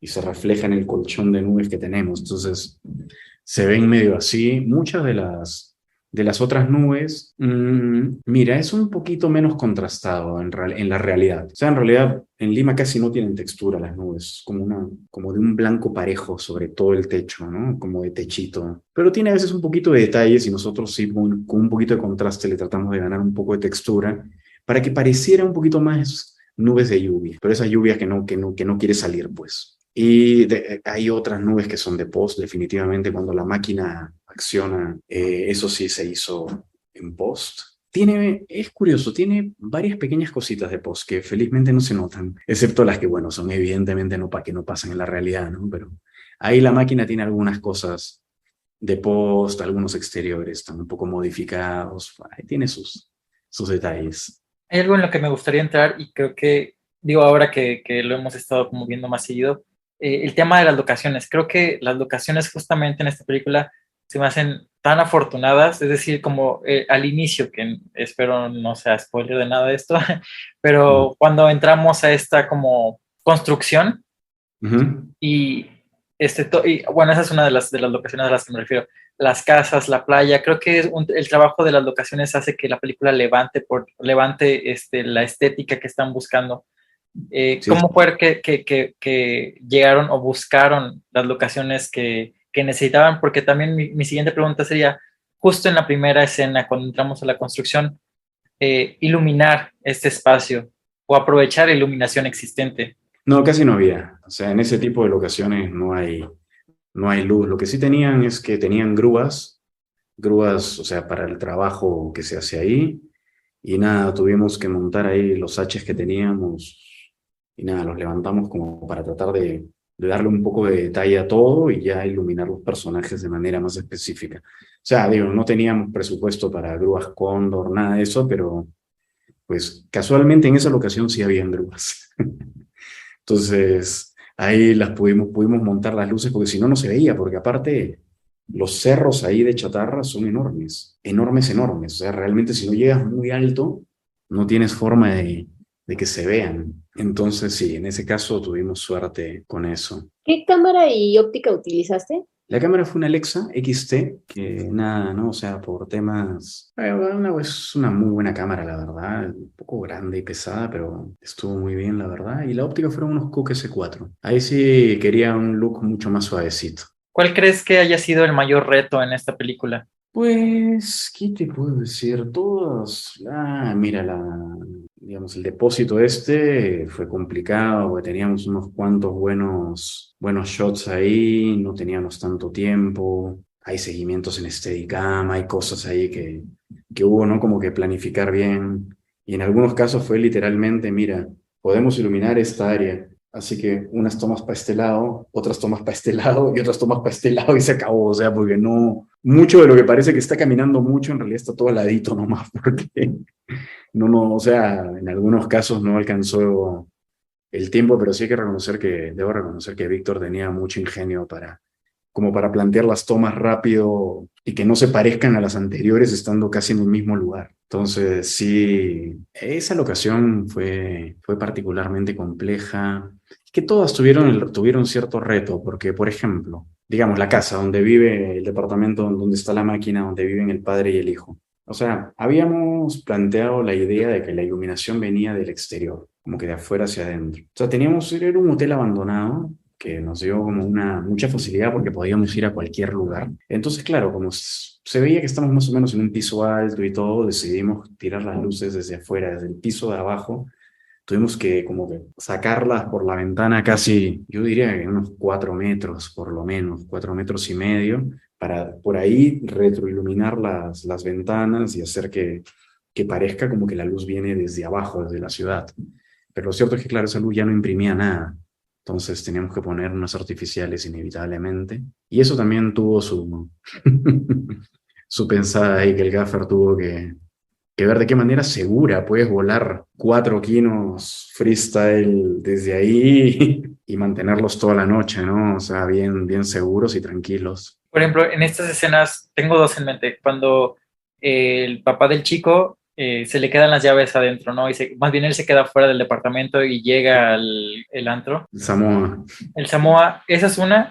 y se refleja en el colchón de nubes que tenemos. Entonces, se ven medio así. Muchas de las otras nubes, mira, es un poquito menos contrastado en la realidad. O sea, en realidad, en Lima casi no tienen textura las nubes, como de un blanco parejo sobre todo el techo, ¿no? Como de techito. Pero tiene a veces un poquito de detalles y nosotros sí, con un poquito de contraste, le tratamos de ganar un poco de textura para que pareciera un poquito más nubes de lluvia, pero esa lluvia que no quiere salir, pues. Y hay otras nubes que son de post, definitivamente cuando la máquina acciona, eso sí se hizo en post. Es curioso, tiene varias pequeñas cositas de post que felizmente no se notan, excepto las que, bueno, son evidentemente que no pasan en la realidad, ¿no? Pero ahí la máquina tiene algunas cosas de post, algunos exteriores están un poco modificados, ahí tiene sus detalles. Hay algo en lo que me gustaría entrar y creo que, digo ahora que lo hemos estado como viendo más seguido, el tema de las locaciones. Creo que las locaciones justamente en esta película se me hacen tan afortunadas, es decir, como al inicio, que espero no sea spoiler de nada de esto, pero cuando entramos a esta como construcción Uh-huh. y, y bueno, esa es una de las locaciones a las que me refiero, las casas, la playa, creo que el trabajo de las locaciones hace que la película levante la estética que están buscando. Sí, ¿Cómo fue que llegaron o buscaron las locaciones que necesitaban? Porque también mi siguiente pregunta sería, justo en la primera escena, cuando entramos a la construcción, iluminar este espacio o aprovechar la iluminación existente. no, casi no había. O sea, en ese tipo de locaciones no hay luz. Lo que sí tenían es que tenían grúas, o sea, para el trabajo que se hace ahí. Y nada, tuvimos que montar ahí los haches que teníamos y nada, los levantamos como para tratar de darle un poco de detalle a todo y ya iluminar los personajes de manera más específica. O sea, digo, no teníamos presupuesto para grúas Cóndor, nada de eso, pero pues casualmente en esa locación sí habían grúas. Entonces, ahí pudimos montar las luces porque si no, no se veía, porque aparte los cerros ahí de chatarra son enormes, enormes, enormes. O sea, realmente si no llegas muy alto, no tienes forma de que se vean. Entonces, sí, en ese caso tuvimos suerte con eso. ¿Qué cámara y óptica utilizaste? La cámara fue una Alexa XT, que nada, ¿no? O sea, por temas... es una muy buena cámara, la verdad. Un poco grande y pesada, pero estuvo muy bien, la verdad. Y la óptica fueron unos Cooke S4. Ahí sí quería un look mucho más suavecito. ¿Cuál crees que haya sido el mayor reto en esta película? Pues, ¿qué te puedo decir? Todos, mira, digamos, el depósito este fue complicado porque teníamos unos cuantos buenos shots ahí, no teníamos tanto tiempo, hay seguimientos en Steadicam, hay cosas ahí que hubo, ¿no? Como que planificar bien. Y en algunos casos fue literalmente, mira, podemos iluminar esta área. Así que unas tomas para este lado, otras tomas para este lado y otras tomas para este lado y se acabó. O sea, porque no, mucho de lo que parece que está caminando mucho en realidad está todo al ladito nomás, porque o sea, en algunos casos no alcanzó el tiempo, pero sí hay que debo reconocer que Víctor tenía mucho ingenio como para plantear las tomas rápido y que no se parezcan a las anteriores estando casi en el mismo lugar. Entonces, sí, esa locación fue particularmente compleja, que todas tuvieron cierto reto, porque, por ejemplo, digamos, la casa donde vive, el departamento donde está la máquina, donde viven el padre y el hijo. O sea, habíamos planteado la idea de que la iluminación venía del exterior, como que de afuera hacia adentro. O sea, era un hotel abandonado, que nos dio como mucha facilidad porque podíamos ir a cualquier lugar. Entonces, claro, como se veía que estamos más o menos en un piso alto y todo, decidimos tirar las luces desde afuera, desde el piso de abajo. Tuvimos que como que sacarlas por la ventana casi, yo diría que unos 4 metros, por lo menos, 4,5 metros, para por ahí retroiluminar las ventanas y hacer que parezca como que la luz viene desde abajo, desde la ciudad. Pero lo cierto es que, claro, esa luz ya no imprimía nada. Entonces teníamos que poner unas artificiales inevitablemente. Y eso también tuvo su pensada ahí, que el gaffer tuvo que ver de qué manera segura puedes volar 4 kilos freestyle desde ahí y mantenerlos toda la noche, ¿no? O sea, bien, bien seguros y tranquilos. Por ejemplo, en estas escenas tengo dos en mente. Cuando el papá del chico se le quedan las llaves adentro, ¿no? Más bien él se queda fuera del departamento y llega al el antro. Samoa. El Samoa, esa es una,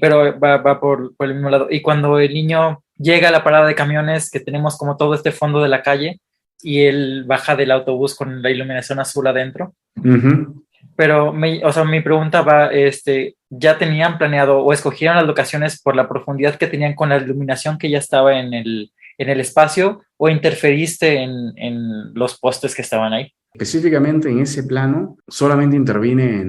pero va por el mismo lado. Y cuando el niño llega a la parada de camiones, que tenemos como todo este fondo de la calle, y él baja del autobús con la iluminación azul adentro. Uh-huh. Pero mi pregunta va, ¿ya tenían planeado o escogieron las locaciones por la profundidad que tenían con la iluminación que ya estaba en el espacio, o interferiste en los postes que estaban ahí? Específicamente en ese plano, solamente intervine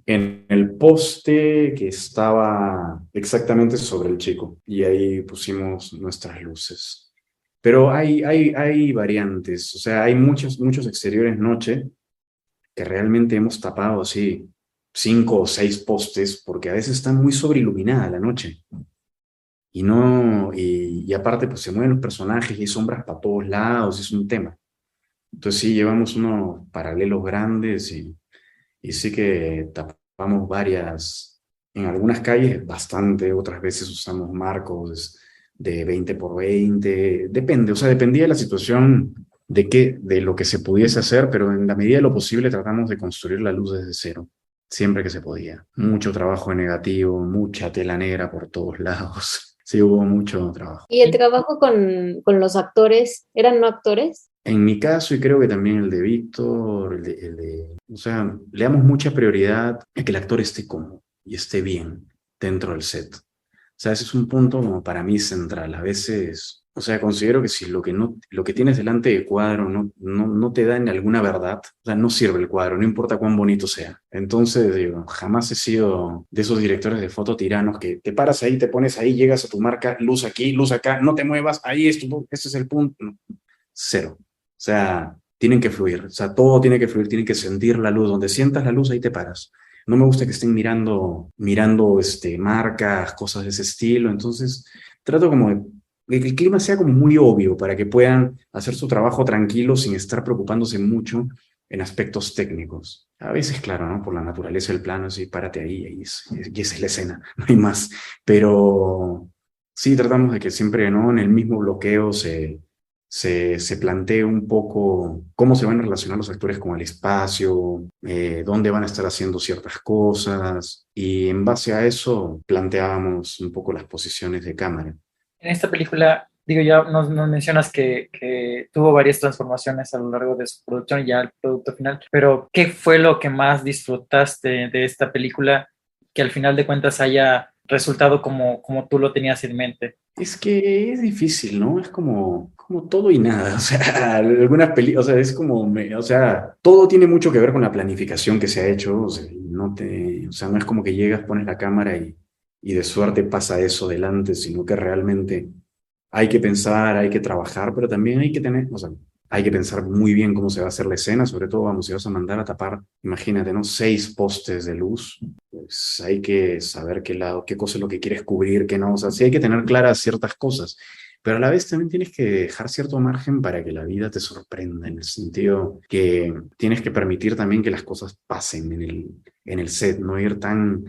en el poste que estaba exactamente sobre el chico, y ahí pusimos nuestras luces. Pero hay variantes, o sea, hay muchos exteriores noche que realmente hemos tapado así 5 o 6 postes porque a veces está muy sobreiluminada la noche. Y no, y aparte pues se mueven los personajes y hay sombras para todos lados, es un tema. Entonces sí, llevamos unos paralelos grandes y sí que tapamos en algunas calles bastante, otras veces usamos marcos de 20 por 20, depende, o sea, dependía de la situación, de lo que se pudiese hacer, pero en la medida de lo posible tratamos de construir la luz desde cero, siempre que se podía. Mucho trabajo en negativo, mucha tela negra por todos lados. Sí, hubo mucho trabajo. ¿Y el trabajo con los actores? ¿Eran no actores? En mi caso, y creo que también el de Víctor, o sea, le damos mucha prioridad a que el actor esté cómodo y esté bien dentro del set. O sea, ese es un punto como para mí central. A veces, o sea, considero que si lo que tienes delante del cuadro no te da en alguna verdad, o sea, no sirve el cuadro, no importa cuán bonito sea. Entonces, digo, jamás he sido de esos directores de foto tiranos que te paras ahí, te pones ahí, llegas a tu marca, luz aquí, luz acá, no te muevas, ahí es ese es el punto. No, cero. O sea, tienen que fluir, o sea, todo tiene que fluir, tienen que sentir la luz. Donde sientas la luz, ahí te paras. No me gusta que estén mirando marcas, cosas de ese estilo. Entonces, trato como de que el clima sea como muy obvio para que puedan hacer su trabajo tranquilo sin estar preocupándose mucho en aspectos técnicos. A veces, claro, ¿no? Por la naturaleza del plano, sí, párate ahí y esa es la escena, no hay más. Pero sí, tratamos de que siempre, ¿no? En el mismo bloqueo se plantee un poco cómo se van a relacionar los actores con el espacio, dónde van a estar haciendo ciertas cosas, y en base a eso planteábamos un poco las posiciones de cámara. En esta película, digo, ya nos mencionas que tuvo varias transformaciones a lo largo de su producción y ya el producto final, pero ¿qué fue lo que más disfrutaste de esta película que al final de cuentas haya resultado como tú lo tenías en mente? Es que es difícil, ¿no? Es como todo y nada. O sea, algunas películas, o sea, es o sea, todo tiene mucho que ver con la planificación que se ha hecho. O sea, o sea, no es como que llegas, pones la cámara y de suerte pasa eso delante, sino que realmente hay que pensar, hay que trabajar, pero también hay que tener, o sea, hay que pensar muy bien cómo se va a hacer la escena, sobre todo, vamos, si vas a mandar a tapar, imagínate, ¿no? 6 postes de luz, pues hay que saber qué cosa es lo que quieres cubrir, qué no, o sea, sí hay que tener claras ciertas cosas, pero a la vez también tienes que dejar cierto margen para que la vida te sorprenda, en el sentido que tienes que permitir también que las cosas pasen en el set, no ir tan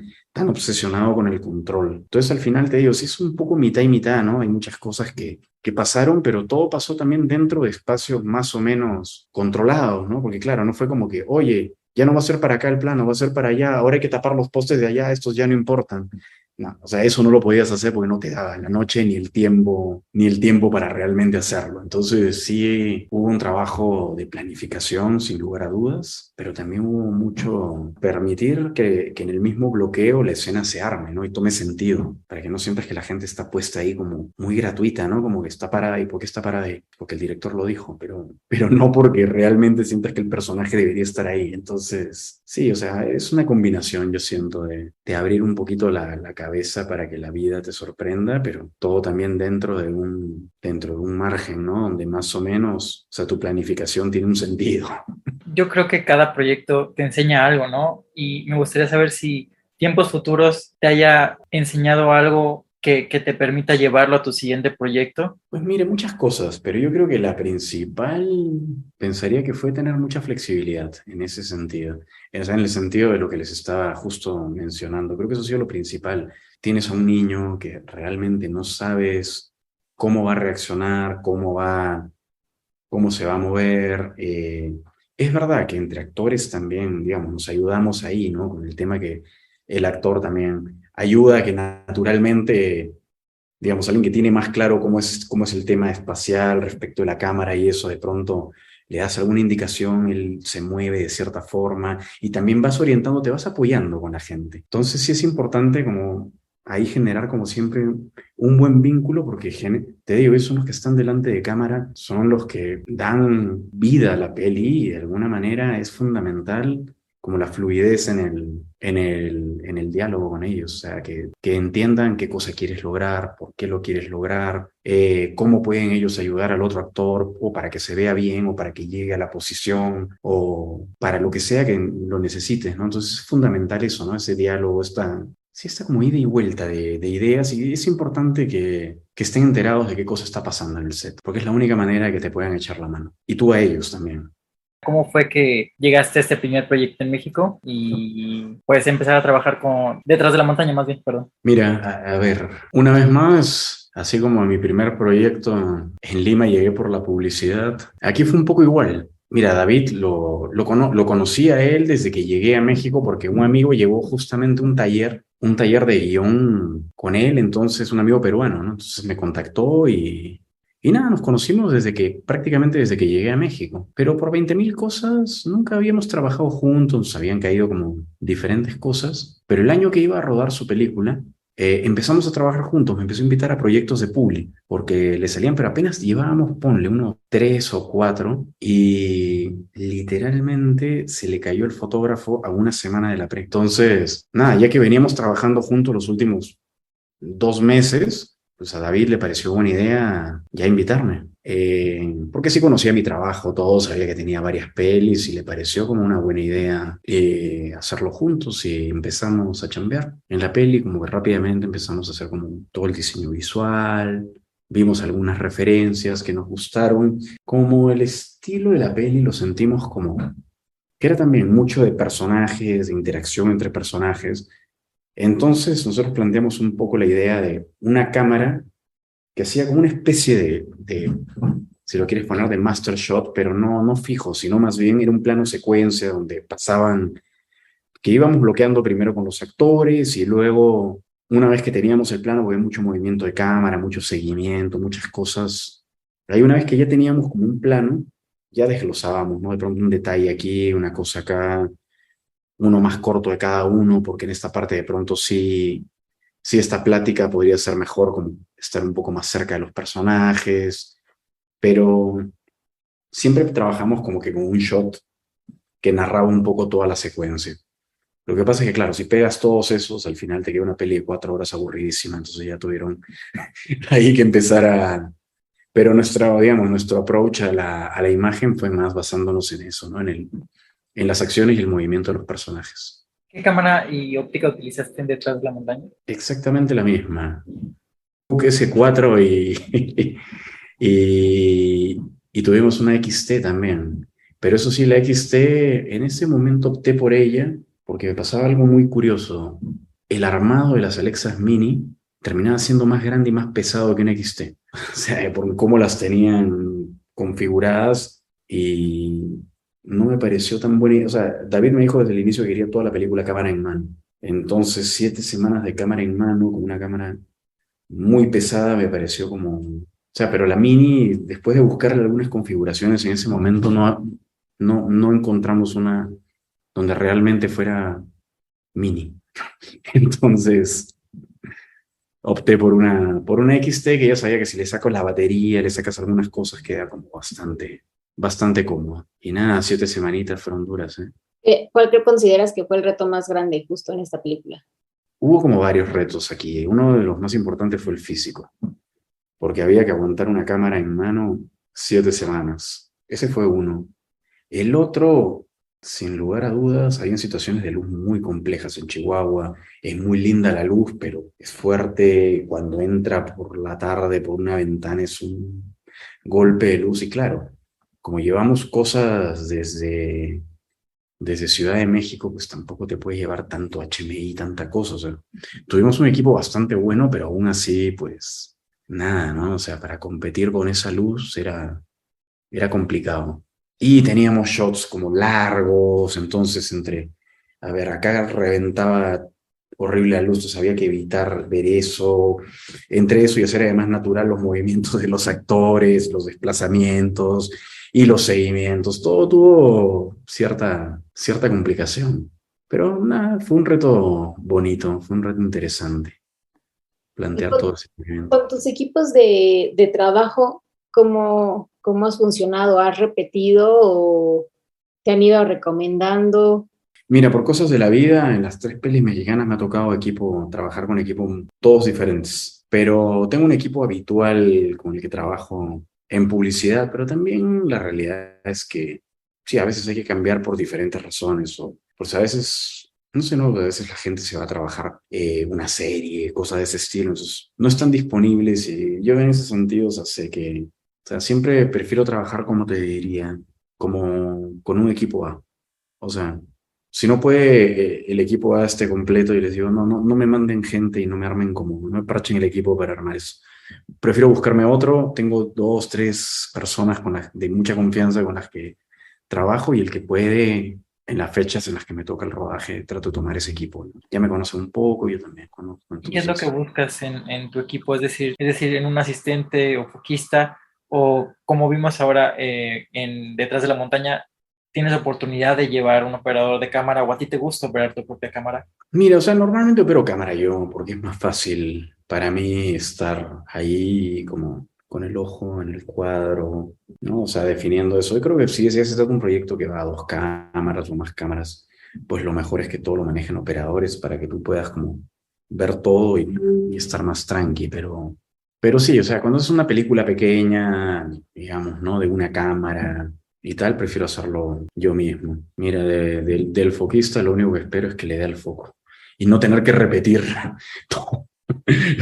obsesionado con el control. Entonces, al final te digo, sí es un poco mitad y mitad, ¿no? Hay muchas cosas que pasaron, pero todo pasó también dentro de espacios más o menos controlados, ¿no? Porque claro, no fue como que, oye, ya no va a ser para acá el plano, va a ser para allá, ahora hay que tapar los postes de allá, estos ya no importan. no, o sea, eso no lo podías hacer porque no te daba la noche ni el tiempo para realmente hacerlo. Entonces sí hubo un trabajo de planificación, sin lugar a dudas, pero también hubo mucho permitir que en el mismo bloqueo la escena se arme, ¿no? Y tome sentido, para que no sientas que la gente está puesta ahí como muy gratuita, ¿no? Como que está parada ahí, ¿por qué está parada ahí? Porque el director lo dijo, pero no porque realmente sientas que el personaje debería estar ahí. Entonces, sí, o sea, es una combinación, yo siento, de abrir un poquito la cabeza para que la vida te sorprenda, pero todo también dentro de un margen, ¿no? Donde más o menos, o sea, tu planificación tiene un sentido. Yo creo que cada proyecto te enseña algo, ¿no? Y me gustaría saber si tiempos futuros te haya enseñado algo que te permita llevarlo a tu siguiente proyecto. Pues mire, muchas cosas, pero yo creo que la principal pensaría que fue tener mucha flexibilidad en ese sentido. O sea, en el sentido de lo que les estaba justo mencionando. Creo que eso ha sido lo principal. Tienes a un niño que realmente no sabes cómo va a reaccionar, cómo se va a mover. Es verdad que entre actores también, digamos, nos ayudamos ahí, ¿no? Con el tema que el actor también ayuda a que naturalmente, digamos, alguien que tiene más claro cómo es el tema espacial respecto de la cámara y eso, de pronto le das alguna indicación, él se mueve de cierta forma y también vas orientando, te vas apoyando con la gente. Entonces sí es importante como ahí generar como siempre un buen vínculo porque te digo, esos son los que están delante de cámara, son los que dan vida a la peli y de alguna manera es fundamental como la fluidez en el diálogo con ellos, o sea, que entiendan qué cosa quieres lograr, por qué lo quieres lograr, cómo pueden ellos ayudar al otro actor o para que se vea bien o para que llegue a la posición o para lo que sea que lo necesites, ¿no? Entonces es fundamental eso, ¿no? Ese diálogo, sí, está como ida y vuelta de ideas y es importante que estén enterados de qué cosa está pasando en el set, porque es la única manera que te puedan echar la mano. Y tú a ellos también. ¿Cómo fue que llegaste a este primer proyecto en México y pues empezar a trabajar con Detrás de la Montaña, más bien, perdón? Mira, a ver, una vez más, así como en mi primer proyecto en Lima llegué por la publicidad, aquí fue un poco igual. Mira, David lo conocí a él desde que llegué a México porque un amigo llevó justamente un taller de guión con él, entonces un amigo peruano, ¿no? Entonces me contactó y nada, nos conocimos prácticamente desde que llegué a México, pero por 20.000 cosas nunca habíamos trabajado juntos, nos habían caído como diferentes cosas, pero el año que iba a rodar su película, empezamos a trabajar juntos, me empezó a invitar a proyectos de Publi, porque le salían, pero apenas llevábamos, ponle, unos 3 o 4, y literalmente se le cayó el fotógrafo a una semana de la pre. Entonces, nada, ya que veníamos trabajando juntos los últimos 2 meses, pues a David le pareció buena idea ya invitarme. Porque sí conocía mi trabajo, todo, sabía que tenía varias pelis y le pareció como una buena idea hacerlo juntos y empezamos a chambear en la peli, como que rápidamente empezamos a hacer como todo el diseño visual, vimos algunas referencias que nos gustaron, como el estilo de la peli lo sentimos como que era también mucho de personajes, de interacción entre personajes. Entonces nosotros planteamos un poco la idea de una cámara que hacía como una especie si lo quieres poner, de master shot, pero no fijo, sino más bien era un plano secuencia donde que íbamos bloqueando primero con los actores y luego, una vez que teníamos el plano, había mucho movimiento de cámara, mucho seguimiento, muchas cosas. Ahí una vez que ya teníamos como un plano, ya desglosábamos, ¿no? De pronto un detalle aquí, una cosa acá, uno más corto de cada uno, porque en esta parte de pronto sí esta plática podría ser mejor, como estar un poco más cerca de los personajes, pero siempre trabajamos como que con un shot que narraba un poco toda la secuencia. Lo que pasa es que, claro, si pegas todos esos, al final te queda una peli de 4 horas aburridísima, entonces ya tuvieron ahí que empezar Pero nuestro approach a la imagen fue más basándonos en eso, ¿no? En las acciones y el movimiento de los personajes. ¿Qué cámara y óptica utilizaste en Detrás de la Montaña? Exactamente la misma. Book S4 y tuvimos una XT también. Pero eso sí, la XT, en ese momento opté por ella porque me pasaba algo muy curioso. El armado de las Alexas Mini terminaba siendo más grande y más pesado que una XT. O sea, por cómo las tenían configuradas y no me pareció tan buena. O sea, David me dijo desde el inicio que quería toda la película cámara en mano. Entonces, 7 semanas de cámara en mano, con una cámara muy pesada, me pareció como... O sea, pero la Mini, después de buscarle algunas configuraciones en ese momento, no encontramos una donde realmente fuera Mini. Entonces, opté por una XT que ya sabía que si le saco la batería, le sacas algunas cosas, queda como bastante cómodo. Y nada, 7 semanitas fueron duras, ¿eh? ¿Cuál consideras que fue el reto más grande justo en esta película? Hubo como varios retos aquí. Uno de los más importantes fue el físico, porque había que aguantar una cámara en mano 7 semanas. Ese fue uno. El otro, sin lugar a dudas, hay situaciones de luz muy complejas en Chihuahua. Es muy linda la luz, pero es fuerte. Cuando entra por la tarde por una ventana es un golpe de luz. Y claro, como llevamos cosas desde Ciudad de México, pues tampoco te puede llevar tanto HMI, tanta cosa. O sea, tuvimos un equipo bastante bueno, pero aún así, pues nada, ¿no? O sea, para competir con esa luz era complicado. Y teníamos shots como largos, entonces a ver, acá reventaba horrible la luz, entonces había que evitar ver eso. Entre eso y hacer además natural los movimientos de los actores, los desplazamientos y los seguimientos, todo tuvo cierta complicación. Pero nada, fue un reto bonito, fue un reto interesante Y plantear todo ese movimiento. con tus equipos de trabajo, ¿cómo has funcionado? ¿Has repetido o te han ido recomendando? Mira, por cosas de la vida, en las 3 pelis mexicanas me ha tocado trabajar con equipos todos diferentes, pero tengo un equipo habitual con el que trabajo en publicidad, pero también la realidad es que sí, a veces hay que cambiar por diferentes razones, o pues a veces, no sé, no, a veces la gente se va a trabajar una serie, cosas de ese estilo, entonces no están disponibles y yo en ese sentido, o sea, sé que, o sea, siempre prefiero trabajar, como te diría, como con un equipo A. O sea, si no puede el equipo A esté completo y les digo, no me manden gente y no me armen como, no me parchen el equipo para armar eso. Prefiero buscarme otro, tengo 2, 3 personas de mucha confianza con las que trabajo y el que puede, en las fechas en las que me toca el rodaje, trato de tomar ese equipo, ¿no? Ya me conocen un poco, yo también conozco, ¿Y qué es lo que entonces... buscas en tu equipo? Es decir, en un asistente o foquista, o como vimos ahora en Detrás de la Montaña, tienes oportunidad de llevar un operador de cámara o a ti te gusta operar tu propia cámara. Mira, o sea, normalmente opero cámara yo, porque es más fácil para mí estar ahí como con el ojo en el cuadro, ¿no? O sea, definiendo eso. Yo creo que si es un proyecto que va a 2 cámaras o más cámaras, pues lo mejor es que todo lo manejen operadores para que tú puedas como ver todo y estar más tranqui, pero sí, o sea, cuando es una película pequeña, digamos, ¿no? De una cámara y tal, prefiero hacerlo yo mismo. Mira, del foquista lo único que espero es que le dé el foco y no tener que repetir todo.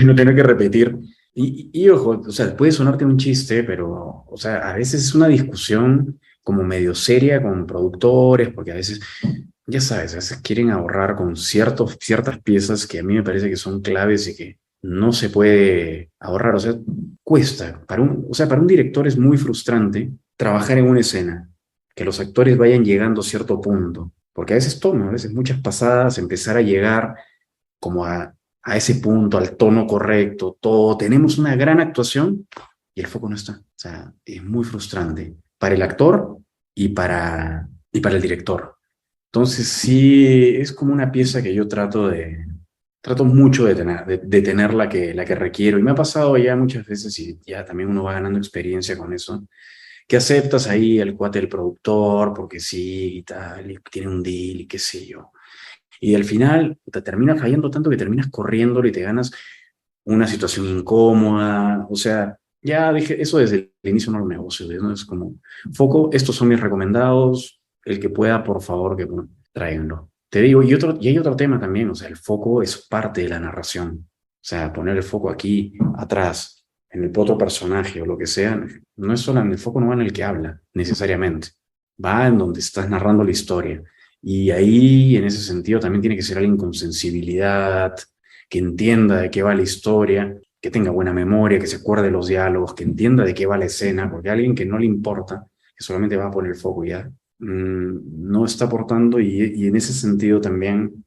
Y no tener que repetir. Y ojo, o sea, puede sonarte un chiste, pero, o sea, a veces es una discusión como medio seria con productores, porque a veces, ya sabes, a veces quieren ahorrar con ciertas piezas que a mí me parece que son claves y que no se puede ahorrar. O sea, cuesta. Para un director es muy frustrante trabajar en una escena, que los actores vayan llegando a cierto punto, porque a veces toma, a veces muchas pasadas, empezar a llegar como a ese punto, al tono correcto, todo. Tenemos una gran actuación y el foco no está. O sea, es muy frustrante para el actor y para el director. Entonces, sí, es como una pieza que yo trato mucho de tener la que requiero. Y me ha pasado ya muchas veces, y ya también uno va ganando experiencia con eso, que aceptas ahí el cuate del productor, porque sí y tal, y tiene un deal y qué sé yo. Y al final te termina fallando tanto que terminas corriéndolo y te ganas una situación incómoda. O sea, ya dije, eso desde el inicio no lo negocio, ¿no? Es como, foco, estos son mis recomendados, el que pueda, por favor, que bueno, tráiganlo. Te digo, y hay otro tema también, o sea, el foco es parte de la narración. O sea, poner el foco aquí, atrás, en el otro personaje o lo que sea, no es solo, el foco no va en el que habla, necesariamente. Va en donde estás narrando la historia. Y ahí, en ese sentido, también tiene que ser alguien con sensibilidad, que entienda de qué va la historia, que tenga buena memoria, que se acuerde de los diálogos, que entienda de qué va la escena, porque alguien que no le importa, que solamente va a poner el foco y ya, no está aportando y en ese sentido también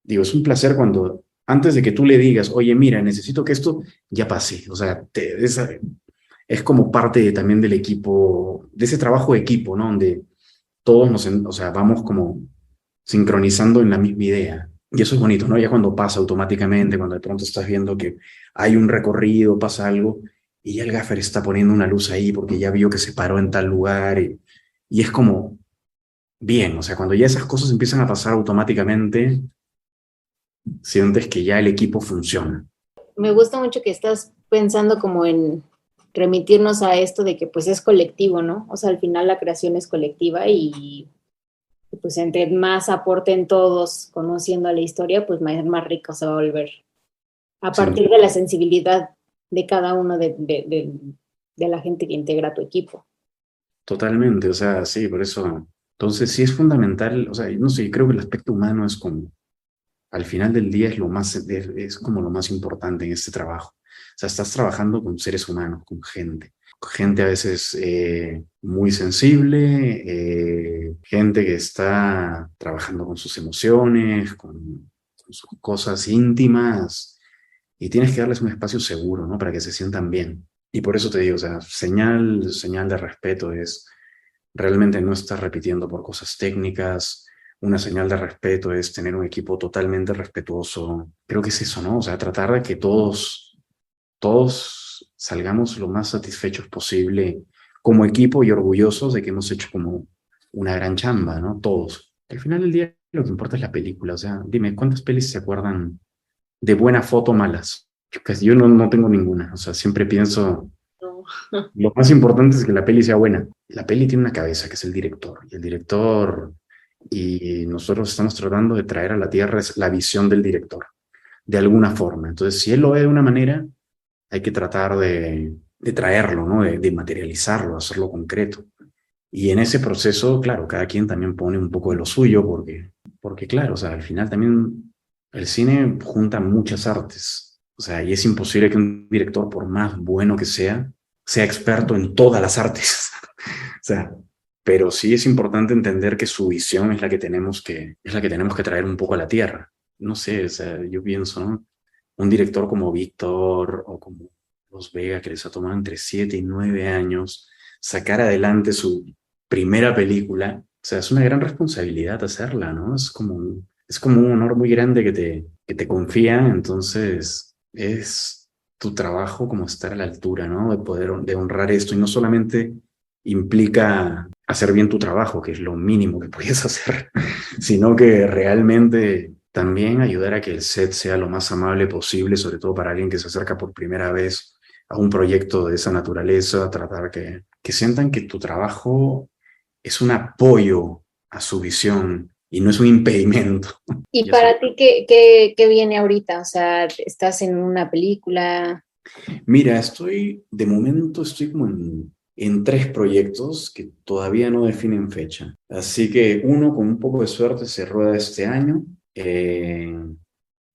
Digo, es un placer cuando, antes de que tú le digas, oye, mira, necesito que esto ya pase. O sea, es como parte también del equipo, de ese trabajo de equipo, ¿no? Donde todos o sea, vamos como sincronizando en la misma idea. Y eso es bonito, ¿no? Ya cuando pasa automáticamente, cuando de pronto estás viendo que hay un recorrido, pasa algo, y ya el gaffer está poniendo una luz ahí porque ya vio que se paró en tal lugar, y es como bien, o sea, cuando ya esas cosas empiezan a pasar automáticamente, sientes que ya el equipo funciona. Me gusta mucho que estás pensando como en remitirnos a esto de que pues es colectivo, ¿no? O sea, al final la creación es colectiva y pues entre más aporten todos conociendo la historia, pues más rico se va a volver. A Sí, partir de la sensibilidad de cada uno de la gente que integra tu equipo. totalmente, o sea, sí, por eso. Entonces, sí es fundamental, o sea, no sé, creo que el aspecto humano es como, al final del día es como lo más importante en este trabajo. O sea, estás trabajando con seres humanos, con gente a veces muy sensible, gente que está trabajando con sus emociones, con sus cosas íntimas, y tienes que darles un espacio seguro, ¿no? Para que se sientan bien. Y por eso te digo, o sea, señal de respeto es realmente no estar repitiendo por cosas técnicas. Una señal de respeto es tener un equipo totalmente respetuoso. Creo que es eso, ¿no? O sea, tratar de que todos salgamos lo más satisfechos posible como equipo y orgullosos de que hemos hecho como una gran chamba, ¿no? Todos. Al final del día lo que importa es la película. O sea, dime, ¿cuántas pelis se acuerdan de buena foto malas? Yo no tengo ninguna. O sea, siempre pienso, No. lo más importante es que la peli sea buena. La peli tiene una cabeza, que es el director. Y el director, y nosotros estamos tratando de traer a la Tierra es la visión del director, de alguna forma. Entonces, si él lo ve de una manera, hay que tratar de traerlo, ¿no? De materializarlo, hacerlo concreto. Y en ese proceso, claro, cada quien también pone un poco de lo suyo, porque claro, o sea, al final también el cine junta muchas artes. O sea, y es imposible que un director, por más bueno que sea experto en todas las artes. O sea, pero sí es importante entender que su visión es la que tenemos que traer un poco a la tierra. No sé, o sea, yo pienso, ¿no? Un director como Víctor o como Los Vega, que les ha tomado entre 7 y 9 años sacar adelante su primera película, o sea, es una gran responsabilidad hacerla, ¿no? Es como un honor muy grande que te confían, entonces es tu trabajo como estar a la altura, ¿no? De honrar esto y no solamente implica hacer bien tu trabajo, que es lo mínimo que puedes hacer, sino que realmente también ayudar a que el set sea lo más amable posible, sobre todo para alguien que se acerca por primera vez a un proyecto de esa naturaleza, tratar que sientan que tu trabajo es un apoyo a su visión y no es un impedimento. ¿Y Y eso. para ti qué viene ahorita? O sea, ¿estás en una película? Mira, de momento estoy como en 3 proyectos que todavía no definen fecha. Así que uno, con un poco de suerte, se rueda este año.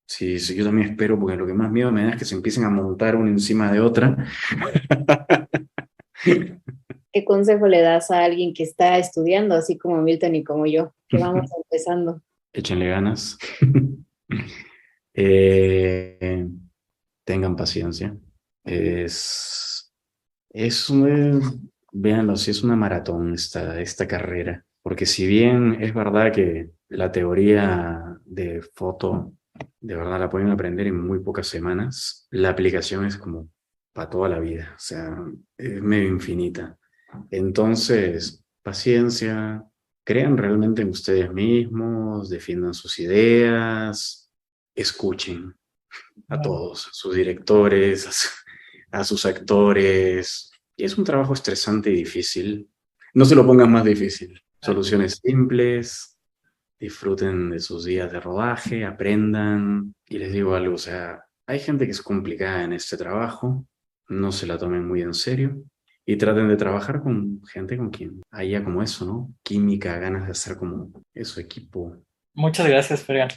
Sí, sí, yo también espero, porque lo que más miedo me da es que se empiecen a montar una encima de otra. ¿Qué consejo le das a alguien que está estudiando, así como Milton y como yo, que vamos empezando? Échenle ganas. Eh, tengan paciencia. Es, es véanlo, si es una maratón esta carrera, porque si bien es verdad que la teoría de foto, de verdad la pueden aprender en muy pocas semanas, la aplicación es como para toda la vida, o sea, es medio infinita. Entonces, paciencia, crean realmente en ustedes mismos, defiendan sus ideas, escuchen a todos, a sus directores, a sus actores. Y es un trabajo estresante y difícil. No se lo pongan más difícil. Soluciones simples, disfruten de sus días de rodaje, aprendan. Y les digo algo, o sea, hay gente que es complicada en este trabajo, no se la tomen muy en serio y traten de trabajar con gente con quien haya como eso, ¿no? Química, ganas de hacer como eso, equipo. Muchas gracias, Fergan.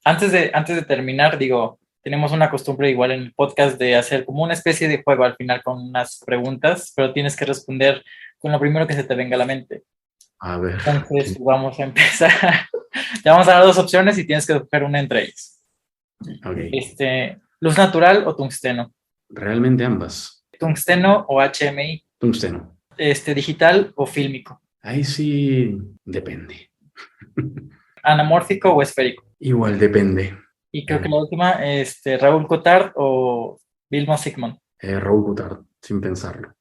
Antes de terminar, digo, tenemos una costumbre igual en el podcast de hacer como una especie de juego al final con unas preguntas, pero tienes que responder con lo primero que se te venga a la mente. A ver, Entonces, vamos a empezar. Te vamos a dar 2 opciones y tienes que escoger una entre ellas. Ok. ¿Luz natural o tungsteno? Realmente ambas. ¿Tungsteno o HMI? Tungsteno. ¿Digital o fílmico? Ahí sí depende. ¿Anamórfico o esférico? Igual depende. Y creo que la última, Raúl Cotard o Vilma Sigmund. Raúl Cotard, sin pensarlo.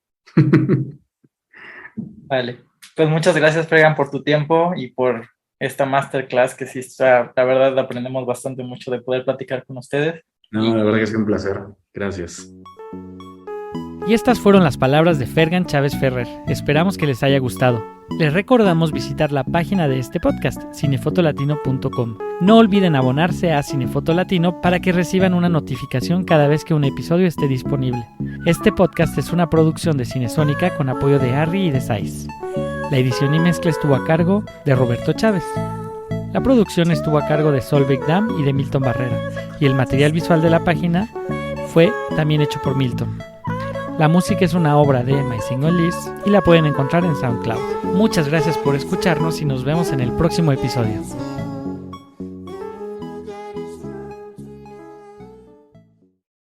Vale. Pues muchas gracias, Fergan, por tu tiempo y por esta masterclass que sí está, la verdad, aprendemos bastante mucho de poder platicar con ustedes. No, la verdad que es un placer. Gracias. Y estas fueron las palabras de Fergan Chávez Ferrer. Esperamos que les haya gustado. Les recordamos visitar la página de este podcast, cinefotolatino.com. No olviden abonarse a Cinefoto Latino para que reciban una notificación cada vez que un episodio esté disponible. Este podcast es una producción de Cinesónica con apoyo de Harry y de Saiz. La edición y mezcla estuvo a cargo de Roberto Chávez. La producción estuvo a cargo de Solveig Dam y de Milton Barrera. Y el material visual de la página fue también hecho por Milton. La música es una obra de My Single List y la pueden encontrar en SoundCloud. Muchas gracias por escucharnos y nos vemos en el próximo episodio.